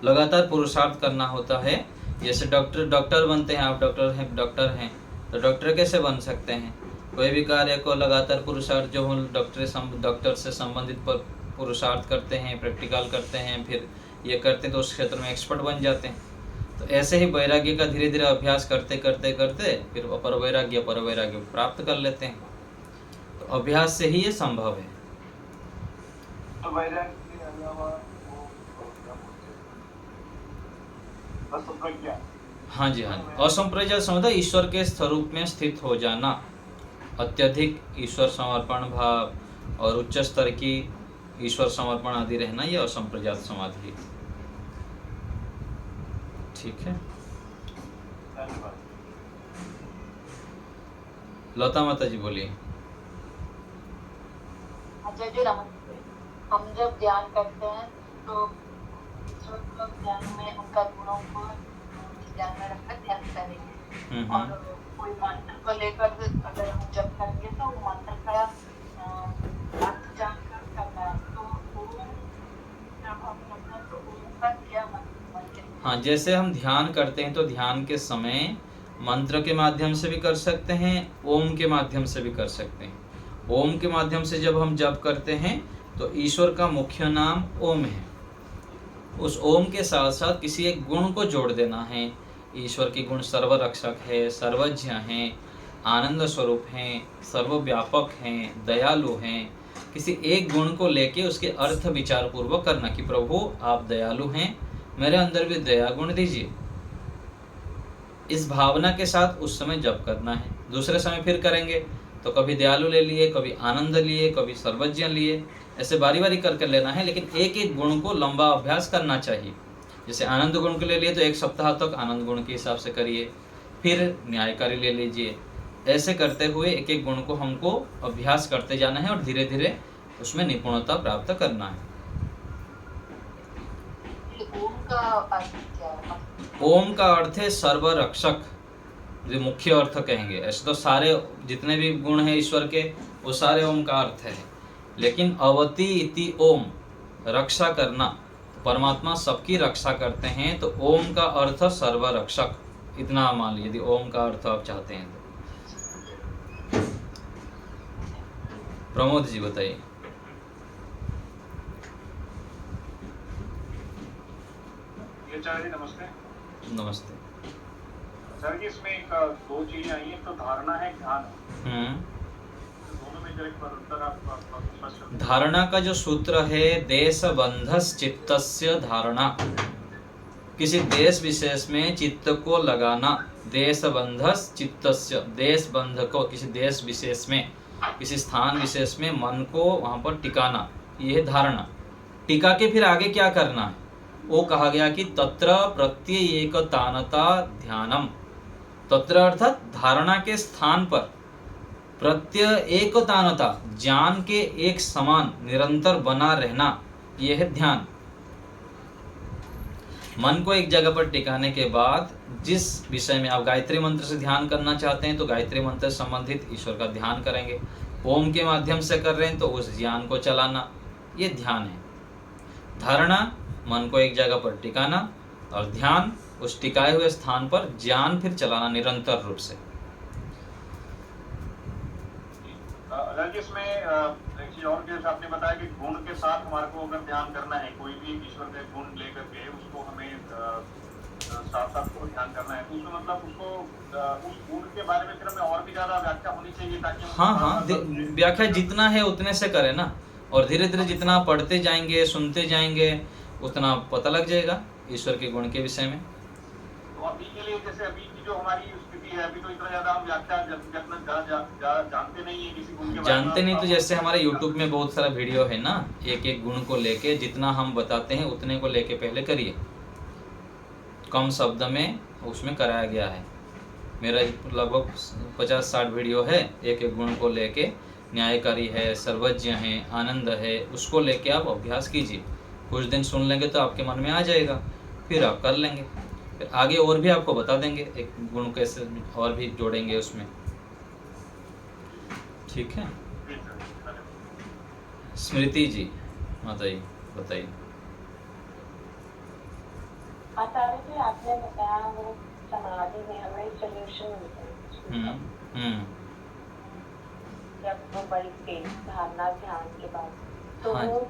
लगातार पुरुषार्थ करना होता है। जैसे डॉक्टर बनते हैं, आप डॉक्टर हैं तो डॉक्टर कैसे बन सकते हैं? कोई भी कार्य को लगातार पुरुषार्थ जो हम डॉक्टर से संबंधित पर पुरुषार्थ करते हैं, प्रैक्टिकल करते हैं, फिर ये करते हैं तो उस क्षेत्र में एक्सपर्ट बन जाते हैं। तो ऐसे ही वैराग्य का धीरे धीरे अभ्यास करते फिर अपर वैराग्य प्राप्त कर लेते हैं। तो अभ्यास से ही ये संभव है। तो वैराग्य के अलावा असंप्रज्ञा। हाँ जी। असंप्रज्ञा समझा ईश्वर के स्वरूप में स्थित हो जाना, अत्यधिक ईश्वर समर्पण भाव और उच्च स्तर की ईश्वर समर्पण आदि रहना, यह असंप्रज्ञात समाधि है। ठीक है, लता माता जी बोलिए। अच्छा जी नमस्ते। हम जब ध्यान करते हैं तो ध्यान में उनका गुणों को ध्यान में रखकर ध्यान करेंगे, और कोई मंत्र को लेकर अगर हम जप करेंगे तो मंत्र का अर्थ जानकर करना है। तो जब हम करते हैं तो उनका क्या मतलब? हाँ, जैसे हम ध्यान करते हैं तो ध्यान के समय मंत्र के माध्यम से भी कर सकते हैं, ओम के माध्यम से भी कर सकते हैं। ओम के माध्यम से जब हम जप करते हैं तो ईश्वर का मुख्य नाम ओम है। उस ओम के साथ साथ किसी एक गुण को जोड़ देना है। ईश्वर के गुण सर्वरक्षक है, सर्वज्ञ हैं, आनंद स्वरूप हैं, सर्वव्यापक हैं, दयालु हैं। किसी एक गुण को लेके उसके अर्थ विचार पूर्वक करना कि प्रभु आप दयालु हैं, मेरे अंदर भी दया गुण दीजिए। इस भावना के साथ उस समय जप करना है। दूसरे समय फिर करेंगे तो कभी दयालु ले लिए, कभी आनंद लिए, कभी सर्वज्ञ लिए, ऐसे बारी बारी करके लेना है। लेकिन एक एक गुण को लंबा अभ्यास करना चाहिए। जैसे आनंद गुण के ले लिए तो 1 सप्ताह तक आनंद गुण के हिसाब से करिए, फिर न्यायकारी ले लीजिए। ऐसे करते हुए एक एक गुण को हमको अभ्यास करते जाना है और धीरे धीरे उसमें निपुणता प्राप्त करना है। ओम का अर्थ क्या है? ओम का अर्थ है सर्वरक्षक, जो मुख्य अर्थ कहेंगे। ऐसे तो सारे जितने भी गुण हैं ईश्वर के वो सारे ओम का अर्थ है, लेकिन अवति इति ओम, रक्षा करना, परमात्मा सबकी रक्षा करते हैं। तो ओम का अर्थ सर्वरक्षक, इतना मान लीजिए यदि ओम का अर्थ आप चाहते हैं तो। प्रमोद जी बताइए। आचार्य जी नमस्ते। नमस्ते। सर जी इसमें एक 2 चीजें आई हैं, तो धारणा है, ध्यान है। तो दोनों में जरा एक बार अंतर आप स्पष्ट कर दीजिए। धारणा का जो सूत्र है, देश बंधस चित्तस्य धारणा, किसी देश विशेष में चित्त को लगाना। देश बंधस चित्तस्य, देश बंध को किसी देश विशेष में, किसी स्थान विशेष में मन को वहां पर टिकाना, यह है धारणा। टिका के फिर आगे क्या करना है वो कहा गया कि तत्र प्रत्येकतानता ध्यानम। तत्र अर्थात धारणा के स्थान पर, प्रत्येकतानता ज्ञान के एक समान निरंतर बना रहना, यह है ध्यान। मन को एक जगह पर टिकाने के बाद जिस विषय में आप गायत्री मंत्र से ध्यान करना चाहते हैं तो गायत्री मंत्र से संबंधित ईश्वर का ध्यान करेंगे। ओम के माध्यम से कर रहे हैं तो उस ज्ञान को चलाना, ये ध्यान है। धारणा मन को एक जगह पर टिकाना, और ध्यान उस टिकाए हुए स्थान पर ज्ञान फिर चलाना निरंतर रूप से। अलग इसमें एक चीज और जैसे आपने बताया कि गुण के साथ हमारे को अगर ध्यान करना है, कोई भी ईश्वर के गुण लेकर के उसको हमें साथ साथ को ध्यान करना है, तो उसमें मतलब उसको उस गुण के बारे में फिर हमें और भी ज्यादा व्याख्या होनी चाहिए ताकि हाँ, व्याख्या जितना है उतने से करें ना, और धीरे धीरे जितना पढ़ते जाएंगे, सुनते जाएंगे, उतना पता लग जाएगा ईश्वर के गुण के विषय में। तो अभी के लिए जैसे अभी की जो हमारी स्थिति है, अभी तो इतना ज्यादा हम व्याख्या जानते नहीं है किसी गुण के बारे में। जानते नहीं तो जैसे हमारे YouTube में बहुत सारा वीडियो है ना, एक एक गुण को लेके जितना हम बताते हैं उतने को लेके पहले करिए। कम शब्द में उसमें कराया गया है। मेरा लगभग 50-60 वीडियो है, एक एक गुण को लेके। न्यायकारी है, सर्वज्ञ है, आनंद है, उसको लेके आप अभ्यास कीजिए। कुछ दिन सुन लेंगे तो आपके मन में आ जाएगा, फिर आप कर लेंगे। फिर आगे और भी आपको बता देंगे एक गुण कैसे और भी जोड़ेंगे उसमें। ठीक है। स्मृति जी माता जी बताइए। आचार्य जी आपने बताया वो समाधि में हमें सोल्यूशन मिलता है जब वो बड़ी तेज धारणा ध्यान के बाद, तो हाँ। वो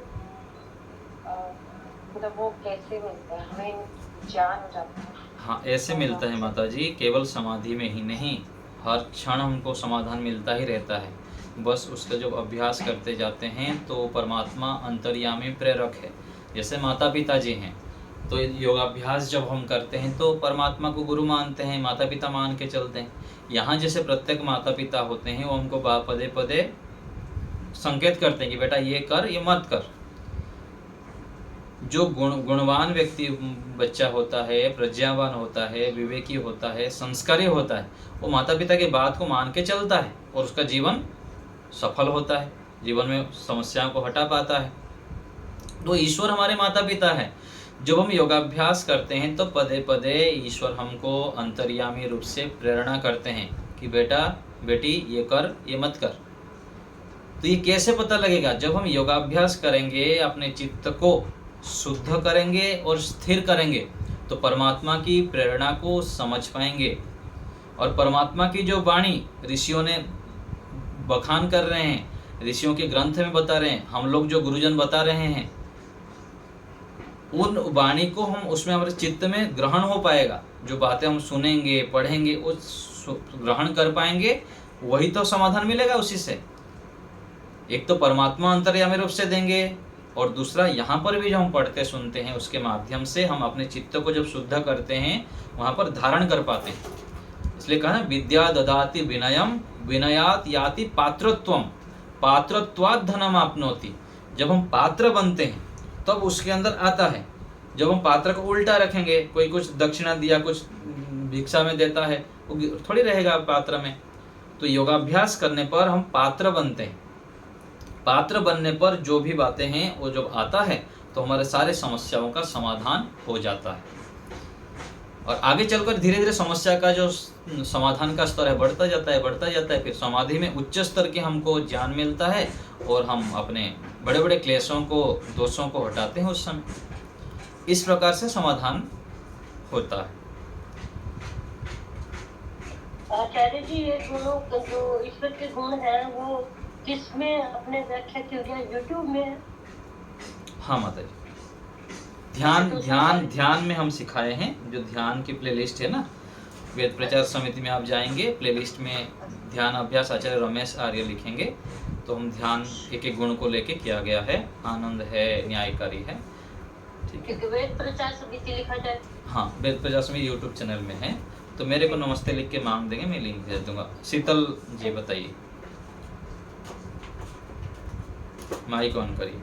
मतलब वो कैसे मिलता है, हमें ज्ञान हो जाता है? हाँ, ऐसे मिलता है माता जी, केवल समाधि में ही नहीं, हर क्षण हमको समाधान मिलता ही रहता है। बस उसका जब अभ्यास करते जाते हैं तो परमात्मा अंतर्यामी प्रेरक है। जैसे माता पिता जी हैं, तो योगाभ्यास जब हम करते हैं तो परमात्मा को गुरु मानते हैं, माता पिता मान के चलते हैं। यहाँ जैसे प्रत्येक माता पिता होते हैं वो हमको पदे पदे संकेत करते हैं कि बेटा ये कर, ये मत कर। जो गुणवान व्यक्ति बच्चा होता है, प्रज्ञावान होता है, विवेकी होता है, संस्कारी होता है, वो माता पिता की बात को मान के चलता है और उसका जीवन सफल होता है, जीवन में समस्याओं को हटा पाता है। तो ईश्वर हमारे माता पिता है। जब हम योगाभ्यास करते हैं तो पदे पदे ईश्वर हमको अंतर्यामी रूप से प्रेरणा करते हैं कि बेटा बेटी ये कर, ये मत कर। तो ये कैसे पता लगेगा? जब हम योगाभ्यास करेंगे, अपने चित्त को शुद्ध करेंगे और स्थिर करेंगे तो परमात्मा की प्रेरणा को समझ पाएंगे। और परमात्मा की जो वाणी ऋषियों ने बखान कर रहे हैं, ऋषियों के ग्रंथ में बता रहे हैं, हम लोग जो गुरुजन बता रहे हैं, उन वाणी को हम उसमें हमारे चित्त में ग्रहण हो पाएगा। जो बातें हम सुनेंगे पढ़ेंगे उस ग्रहण कर पाएंगे, वही तो समाधान मिलेगा उसी से। एक तो परमात्मा अंतर्यामी रूप से देंगे, और दूसरा यहाँ पर भी जो हम पढ़ते सुनते हैं उसके माध्यम से हम अपने चित्त को जब शुद्ध करते हैं वहाँ पर धारण कर पाते हैं। इसलिए कहा ना, विद्या ददाति विनयम विनयात याति पात्रत्वम पात्रत्वात् धनम आपनोति। जब हम पात्र बनते हैं तब उसके अंदर आता है। जब हम पात्र को उल्टा रखेंगे, कोई कुछ दक्षिणा दिया, कुछ भिक्षा में देता है, वो थोड़ी रहेगा पात्र में। तो योगाभ्यास करने पर हम पात्र बनते हैं। पात्र बनने पर जो भी बातें हैं वो जब आता है तो हमारे सारे समस्याओं का समाधान हो जाता है। और आगे चलकर धीरे धीरे समस्या का जो समाधान का स्तर है बढ़ता जाता है। फिर समाधि में उच्च स्तर के हमको ज्ञान मिलता है और हम अपने बड़े बड़े क्लेशों को, दोषों को हटाते हैं उस समय। इस प्रकार से समाधान होता है। आचार्य जी, ये गुणों जो ईश्वर के गुण हैं वो किसमें आपने व्याख्या की गया? यूट्यूब में है? हाँ माता जी, ध्यान में हम सिखाए हैं। जो ध्यान की प्लेलिस्ट है ना, वेद प्रचार समिति में आप जाएंगे, प्लेलिस्ट में ध्यान अभ्यास आचार्य रमेश आर्य लिखेंगे तो हम ध्यान एक एक गुण को लेके किया गया है। आनंद है, न्यायकारी है, ठीक है। वेद प्रचार समिति लिखा जाए? हाँ, वेद प्रचार समिति यूट्यूब चैनल में है, तो मेरे को नमस्ते लिख के मांग देंगे, मैं लिंक भेज दूंगा। शीतल जी बताइए, माइक ऑन करिए।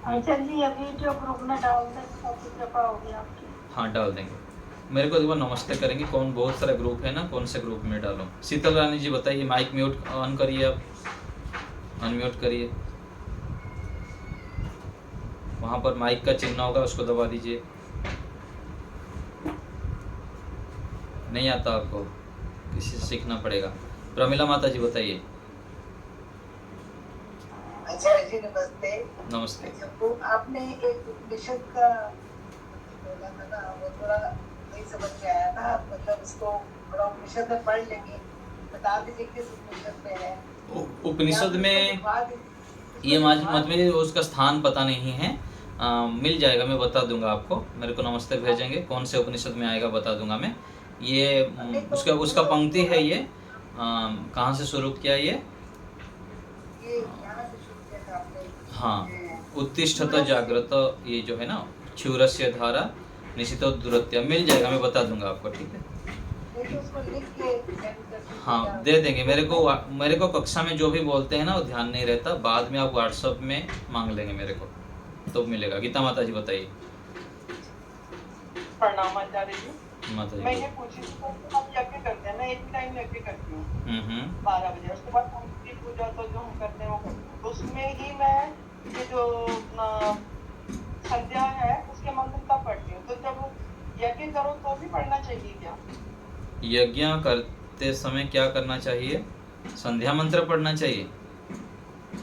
आचार्य जी, अभी जो ग्रुप में डाल दें तो कृपा होगी आपकी। हाँ, डाल देंगे। मेरे को एक बार नमस्ते करेंगे। कौन, बहुत सारा ग्रुप है ना, कौन से ग्रुप में डालूं? शीतल रानी जी बताइए। माइक म्यूट ऑन करिए, आप अनम्यूट करिए। वहां पर माइक का चिन्ह होगा, उसको दबा दीजिए। नहीं आता आपको, किसी से सीखना पड़ेगा। प्रमिला माता जी बताइए। आचार्य जी नमस्ते। नमस्ते। वो आपने एक उपनिषद का बोला था ना, वो थोड़ा नहीं समझ में आया था, मतलब उसको थोड़ा उपनिषद में पढ़ लेंगे, बता दीजिए किस उपनिषद में है। उपनिषद में ये मत में उसका स्थान पता नहीं है, मिल जाएगा, मैं बता दूंगा आपको। मेरे को नमस्ते भेजेंगे, कौन से उपनिषद में आएगा बता दूंगा मैं। ये उसका पंक्ति है, ये कहाँ से शुरू किया ये? हाँ, उत्तिष्ठत जागृत, ये जो है ना, क्षुरस्य धारा निशितो दुरत्य, मिल जाएगा, मैं बता दूंगा आपको, ठीक है। हाँ, दे देंगे। मेरे को कक्षा में जो भी बोलते हैं ना वो ध्यान नहीं रहता, बाद में आप व्हाट्सएप में मांग लेंगे मेरे को, तो मिलेगा। गीता माता जी बताइए। प्रणाम आचार्य जी। माता जी, मैं ये पूछी थी कि हम यज्ञ करते हैं, मैं एक टाइम यज्ञ करती हूँ 12 बजे, उसके बाद की पूजा तो जो हम करते हैं वो करते हैं, उसमें ही मैं ये जो संध्या है उसके मंत्र तब पढ़ती हूँ। तो जब यज्ञ करो तो भी पढ़ना चाहिए क्या? यज्ञ करते समय क्या करना चाहिए? संध्या मंत्र पढ़ना चाहिए?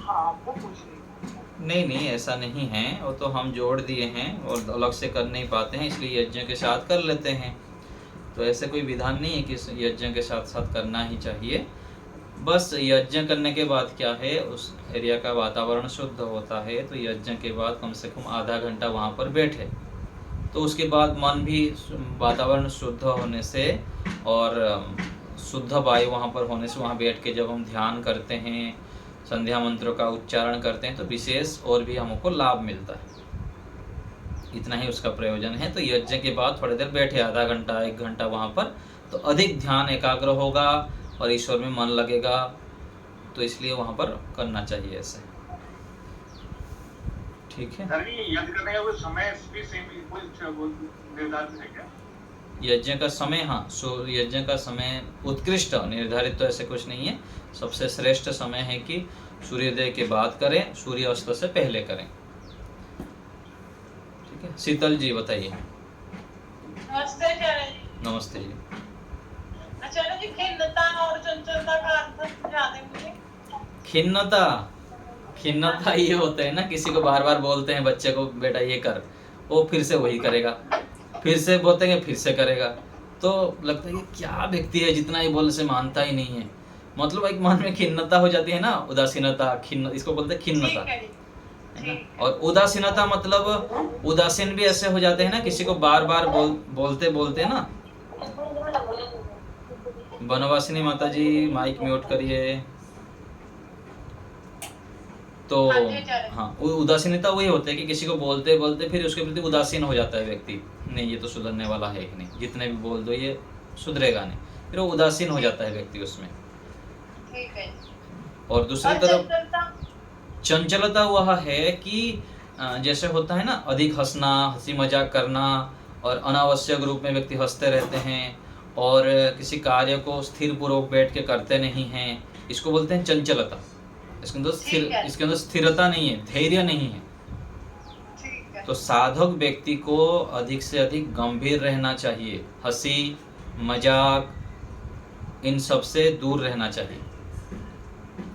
हाँ, वो पूछ रही। नहीं, ऐसा नहीं है, वो तो हम जोड़ दिए हैं और अलग से कर नहीं पाते हैं, इसलिए यज्ञ के साथ कर लेते हैं। तो ऐसे कोई विधान नहीं है कि यज्ञ के साथ साथ करना ही चाहिए। बस यज्ञ करने के बाद क्या है, उस एरिया का वातावरण शुद्ध होता है, तो यज्ञ के बाद कम से कम आधा घंटा वहाँ पर बैठे, तो उसके बाद मन भी, वातावरण शुद्ध होने से और शुद्ध वायु वहाँ पर होने से, वहाँ बैठ के जब हम ध्यान करते हैं, संध्या मंत्रों का उच्चारण करते हैं, तो विशेष और भी हमको लाभ मिलता है। इतना ही उसका प्रयोजन है। तो यज्ञ के बाद थोड़ी देर बैठे, आधा घंटा 1 घंटा वहाँ पर, तो अधिक ध्यान एकाग्र होगा और ईश्वर में मन लगेगा, तो इसलिए वहाँ पर करना चाहिए ऐसे, ठीक है। यज्ञ करने का कोई समय भी निर्धारित है क्या? यज्ञ का समय, हाँ, यज्ञ का समय उत्कृष्ट निर्धारित तो ऐसे कुछ नहीं है। सबसे श्रेष्ठ समय है कि सूर्योदय के बाद करें, सूर्यास्त से पहले करें, ठीक है। शीतल जी बताइए। नमस्ते आचार्य जी। नमस्ते जी। आचार्य जी, खिन्नता और चंचलता का अर्थ समझा दें मुझे। खिन्नता ये होता है ना, किसी को बार बार बोलते हैं बच्चे को, बेटा ये कर, वो फिर से वही करेगा, फिर से बोलते हैं फिर से करेगा, तो लगता है कि क्या व्यक्ति है, जितना ही बोलने से मानता ही नहीं है। मतलब एक मन में खिन्नता हो जाती है ना, उदासीनता, खिन्न, इसको बोलते हैं खिन्नता, ठीक है जी, है ना। और उदासीनता मतलब उदासीन भी ऐसे हो जाते हैं ना, किसी को बार बार बोलते बोलते ना। बनवासिनी माता जी माइक म्यूट करिए। तो हाँ जी, आचार्य। हाँ, उदासीनता वही होता है कि किसी को बोलते बोलते फिर उसके प्रति उदासीन हो जाता है व्यक्ति, नहीं ये तो सुधरने वाला है ही नहीं, जितने भी बोल दो ये सुधरेगा नहीं, फिर वो उदासीन हो जाता है व्यक्ति उसमें। ठीक है। और दूसरी और तरफ चंचलता? चंचलता वह है कि जैसे होता है ना, अधिक हंसना, हंसी मजाक करना, और अनावश्यक रूप में व्यक्ति हंसते रहते हैं, और किसी कार्य को स्थिर पूर्वक बैठ के करते नहीं हैं, इसको बोलते हैं चंचलता। इसके अंदर ठीक है। इसके अंदर स्थिरता नहीं है, धैर्य नहीं है। ठीक है। तो साधक व्यक्ति को अधिक से अधिक गंभीर रहना चाहिए, हंसी मजाक इन सब से दूर रहना चाहिए।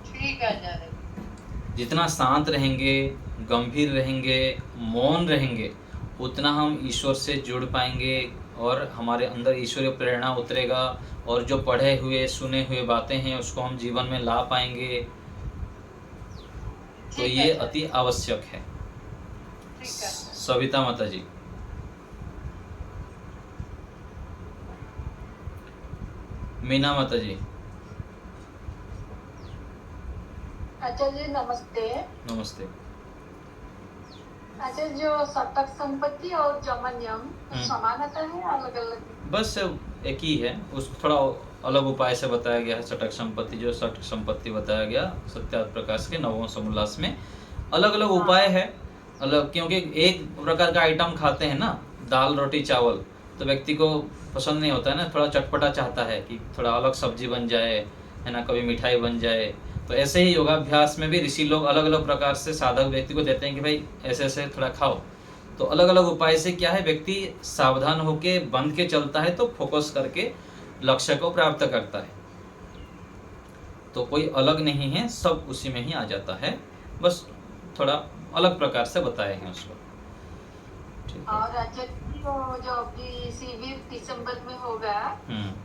ठीक है आचार्य। जितना शांत रहेंगे, गंभीर रहेंगे, मौन रहेंगे, उतना हम ईश्वर से जुड़ पाएंगे और हमारे अंदर ईश्वरीय प्रेरणा उतरेगा, और जो पढ़े हुए सुने हुए बातें हैं उसको हम जीवन में ला पाएंगे। तो ठीक ये है। अति आवश्यक है। ठीक है। सविता माता जी। मीना माता जी। आचार्य जी नमस्ते। नमस्ते। आचार्य जो सटक संपत्ति और जमन्यम समानता है, अलग अलग? बस एक ही है, उसको थोड़ा अलग उपाय से बताया गया है। सटक संपत्ति, जो सटक संपत्ति बताया गया सत्यार्थ प्रकाश के नवम समोल्लास में, अलग अलग उपाय है अलग, क्योंकि एक प्रकार का आइटम खाते हैं ना, दाल रोटी चावल, तो व्यक्ति को पसंद नहीं होता है ना, थोड़ा चटपटा चाहता है कि थोड़ा अलग सब्जी बन जाए, है ना, कभी मिठाई बन जाए। तो ऐसे ही योगाभ्यास में भी ऋषि लोग अलग अलग प्रकार से साधक व्यक्ति को देते हैं कि भाई ऐसे ऐसे थोड़ा खाओ। तो अलग अलग उपाय से क्या है, व्यक्ति सावधान होके बंध के चलता है तो फोकस करके लक्ष्य को प्राप्त करता है। तो कोई अलग नहीं है, सब उसी में ही आ जाता है, बस थोड़ा अलग प्रकार से बताए हैं उसको। ठीक है। और आचार्य जी जो अभी शिविर दिसंबर में होगा,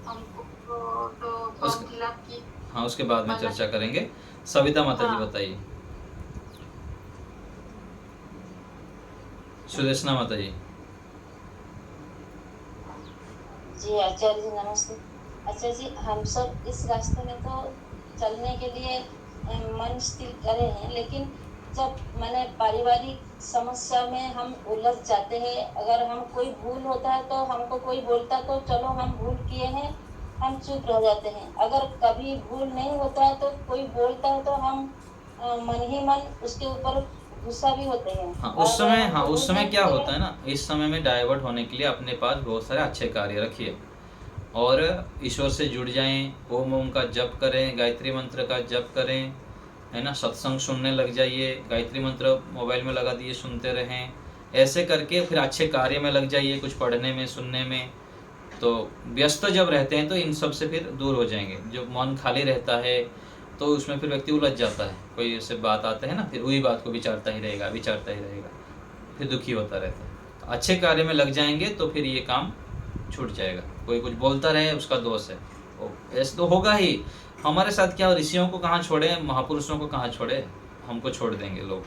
हमको तो फॉर्म फिल अप की। हाँ, उसके बाद में चर्चा करेंगे। सविता माता जी बताइए। सुदेशना माता जी। जी आचार्य जी नमस्ते। आचार्य जी, हम सब इस रास्ते में तो चलने के लिए मन स्थिर करे हैं, लेकिन जब मैंने पारिवारिक समस्या में हम उलझ जाते हैं, अगर हम कोई भूल होता है तो हमको कोई बोलता तो चलो हम भूल किए हैं, हम चुप रह जाते हैं। अगर कभी भूल नहीं होता है तो कोई बोलता है तो हम मन ही मन उसके ऊपर गुस्सा भी होते हैं। हाँ, उस समय क्या होता है ना, इस समय में डाइवर्ट होने के लिए अपने पास बहुत सारे अच्छे कार्य रखिए और ईश्वर से जुड़ जाएं। ओम का जप करें, गायत्री मंत्र का जप करें, है ना, सत्संग सुनने लग जाइए, गायत्री मंत्र मोबाइल में लगा दिए सुनते रहें। ऐसे करके फिर अच्छे कार्य में लग जाइए, कुछ पढ़ने में, सुनने में। तो व्यस्त जब रहते हैं तो इन सब से फिर दूर हो जाएंगे। जो मन खाली रहता है तो उसमें फिर व्यक्ति उलझ जाता है, कोई ऐसे बात आते हैं ना, फिर वही बात को विचारता ही रहेगा, फिर दुखी होता रहता है। तो अच्छे कार्य में लग जाएंगे तो फिर ये काम छूट जाएगा। कोई कुछ बोलता रहे उसका दोष है, ऐसे तो होगा ही। हमारे साथ क्या, ऋषियों को कहाँ छोड़े, महापुरुषों को कहाँ छोड़े, हमको छोड़ देंगे लोग,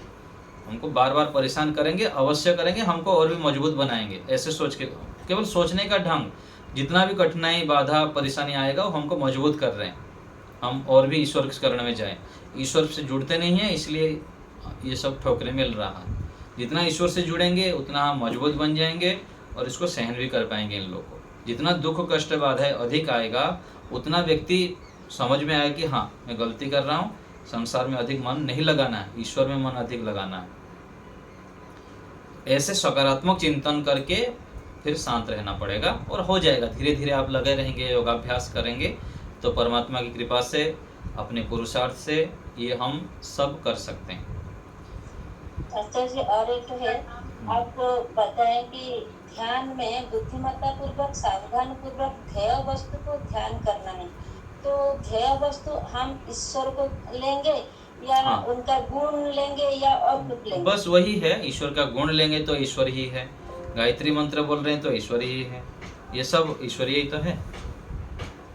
हमको बार बार परेशान करेंगे, अवश्य करेंगे, हमको और भी मजबूत बनाएंगे। ऐसे सोच के, केवल सोचने का ढंग, जितना भी कठिनाई बाधा परेशानी आएगा वो हमको मजबूत कर रहे हैं, हम और भी ईश्वर के शरण में जाएं। ईश्वर से जुड़ते नहीं हैं इसलिए ये सब ठोकरें मिल रहा है। जितना ईश्वर से जुड़ेंगे उतना हम मजबूत बन जाएंगे और इसको सहन भी कर पाएंगे। इन लोगों को जितना दुख कष्ट बाधा अधिक आएगा उतना व्यक्ति समझ में आएगा कि हाँ मैं गलती कर रहा हूँ, संसार में अधिक मन नहीं लगाना है, ईश्वर में मन अधिक लगाना है। ऐसे सकारात्मक चिंतन करके फिर शांत रहना पड़ेगा और हो जाएगा। धीरे धीरे आप लगे रहेंगे, योगाभ्यास करेंगे तो परमात्मा की कृपा से, अपने पुरुषार्थ से ये हम सब कर सकते हैं। अच्छा जी, और एक है, आप बताएं कि ध्यान में बुद्धिमत्ता पूर्वक, सावधान पूर्वक ध्येय वस्तु को ध्यान करना है। तो ध्येय वस्तु हम ईश्वर को लेंगे या उनका गुण लेंगे या और कुछ लेंगे? बस वही है, ईश्वर का गुण लेंगे तो ईश्वर ही है, गायत्री मंत्र बोल रहे हैं तो ईश्वर ही है, ये सब ईश्वरीय ही तो है।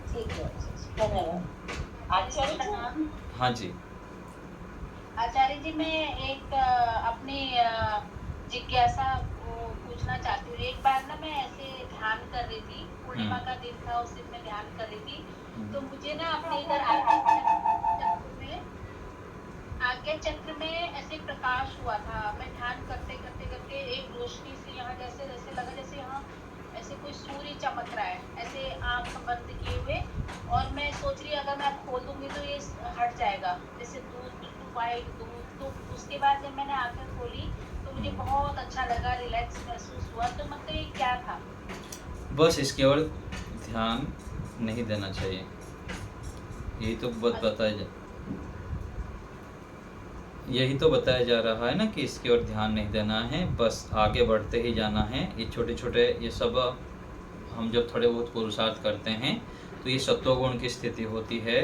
ठीक है आचार्य जी, धन्यवाद। आचार्य जी, हाँ जी। आचार्य जी मैं एक अपनी जिज्ञासा पूछना चाहती हूँ। एक बार ना मैं ऐसे ध्यान कर रही थी, पूर्णिमा का दिन था, उस दिन मैं ध्यान कर रही थी, तो मुझे ना अपने इधर आज्ञा चक्र में ऐसे प्रकाश हुआ था। मैं ध्यान करते करते करते एक रोशनी से यहाँ जैसे जैसे लगा जैसे यहाँ ऐसे कोई सूर्य चमक रहा है, ऐसे आंख बंद किए हुए, और मैं सोच रही अगर मैं खोल दूंगी तो ये हट जाएगा, जैसे दूध वाइट दूध। तो उसके बाद जब मैंने आंखें खोली तो मुझे बहुत अच्छा लगा, रिलैक्स महसूस हुआ। तो मतलब ये क्या था? बस इसकी ओर ध्यान नहीं देना चाहिए, यही तो बताया जा रहा है ना कि इसकी ओर ध्यान नहीं देना है, बस आगे बढ़ते ही जाना है। ये छोटे छोटे ये सब हम जब थोड़े बहुत पुरुषार्थ करते हैं तो ये सत्वगुण की स्थिति होती है,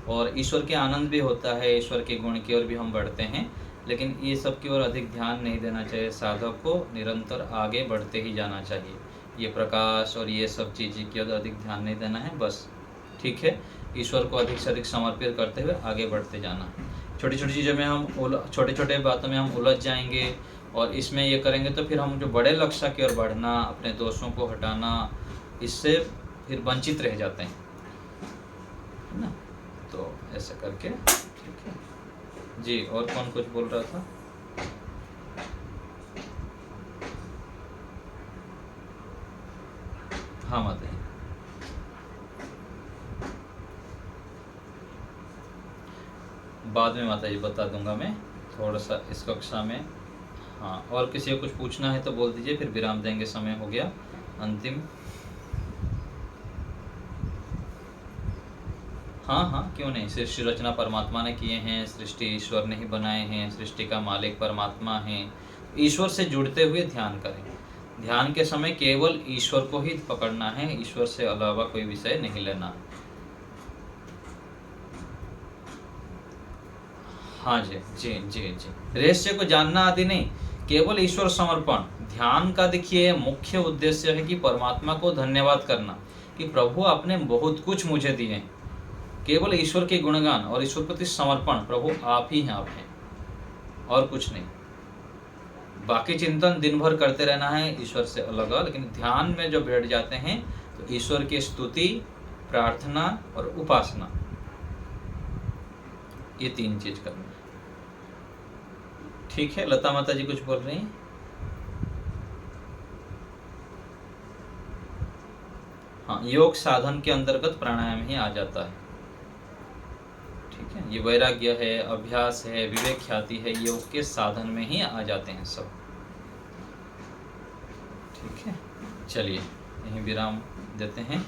और ईश्वर के आनंद भी होता है, ईश्वर के गुण की ओर भी हम बढ़ते हैं, लेकिन ये सब की ओर अधिक ध्यान नहीं देना चाहिए। साधक को निरंतर आगे बढ़ते ही जाना चाहिए, ये प्रकाश और ये सब चीज़ें की ओर अधिक ध्यान नहीं देना है। बस ठीक है, ईश्वर को अधिक से अधिक समर्पित करते हुए आगे बढ़ते जाना। छोटी छोटी चीज़ों में हम छोटे छोटे बातों में हम उलझ जाएंगे और इसमें ये करेंगे तो फिर हम जो बड़े लक्ष्य की ओर बढ़ना, अपने दोषों को हटाना, इससे फिर वंचित रह जाते हैं, है ना। तो ऐसा करके ठीक है जी। और कौन कुछ बोल रहा था? हाँ माता जी, बाद में माता जी बता दूंगा मैं थोड़ा सा इस कक्षा में। हाँ, और किसी को कुछ पूछना है तो बोल दीजिए, फिर विराम देंगे, समय हो गया अंतिम। हाँ, क्यों नहीं। सृष्टि रचना परमात्मा ने किए हैं, सृष्टि ईश्वर ने ही बनाए हैं, सृष्टि का मालिक परमात्मा है। ईश्वर से जुड़ते हुए ध्यान करें। ध्यान के समय केवल ईश्वर को ही पकड़ना है, ईश्वर से अलावा कोई विषय नहीं लेना। हाँ जी जी जी जी। रहस्य को जानना आदि नहीं, केवल ईश्वर समर्पण। ध्यान का देखिए मुख्य उद्देश्य है कि परमात्मा को धन्यवाद करना कि प्रभु आपने बहुत कुछ मुझे दिए। केवल ईश्वर के गुणगान और ईश्वर प्रति समर्पण, प्रभु आप ही हैं, आप हैं और कुछ नहीं। बाकी चिंतन दिन भर करते रहना है ईश्वर से अलग, लेकिन ध्यान में जो बैठ जाते हैं तो ईश्वर की स्तुति, प्रार्थना और उपासना, ये 3 चीज करना। ठीक है, लता माता जी कुछ बोल रही हैं? हाँ, योग साधन के अंतर्गत प्राणायाम ही आ जाता है। ठीक है, ये वैराग्य है, अभ्यास है, विवेक ख्याति है, योग के साधन में ही आ जाते हैं सब। ठीक है, चलिए यहीं विराम देते हैं।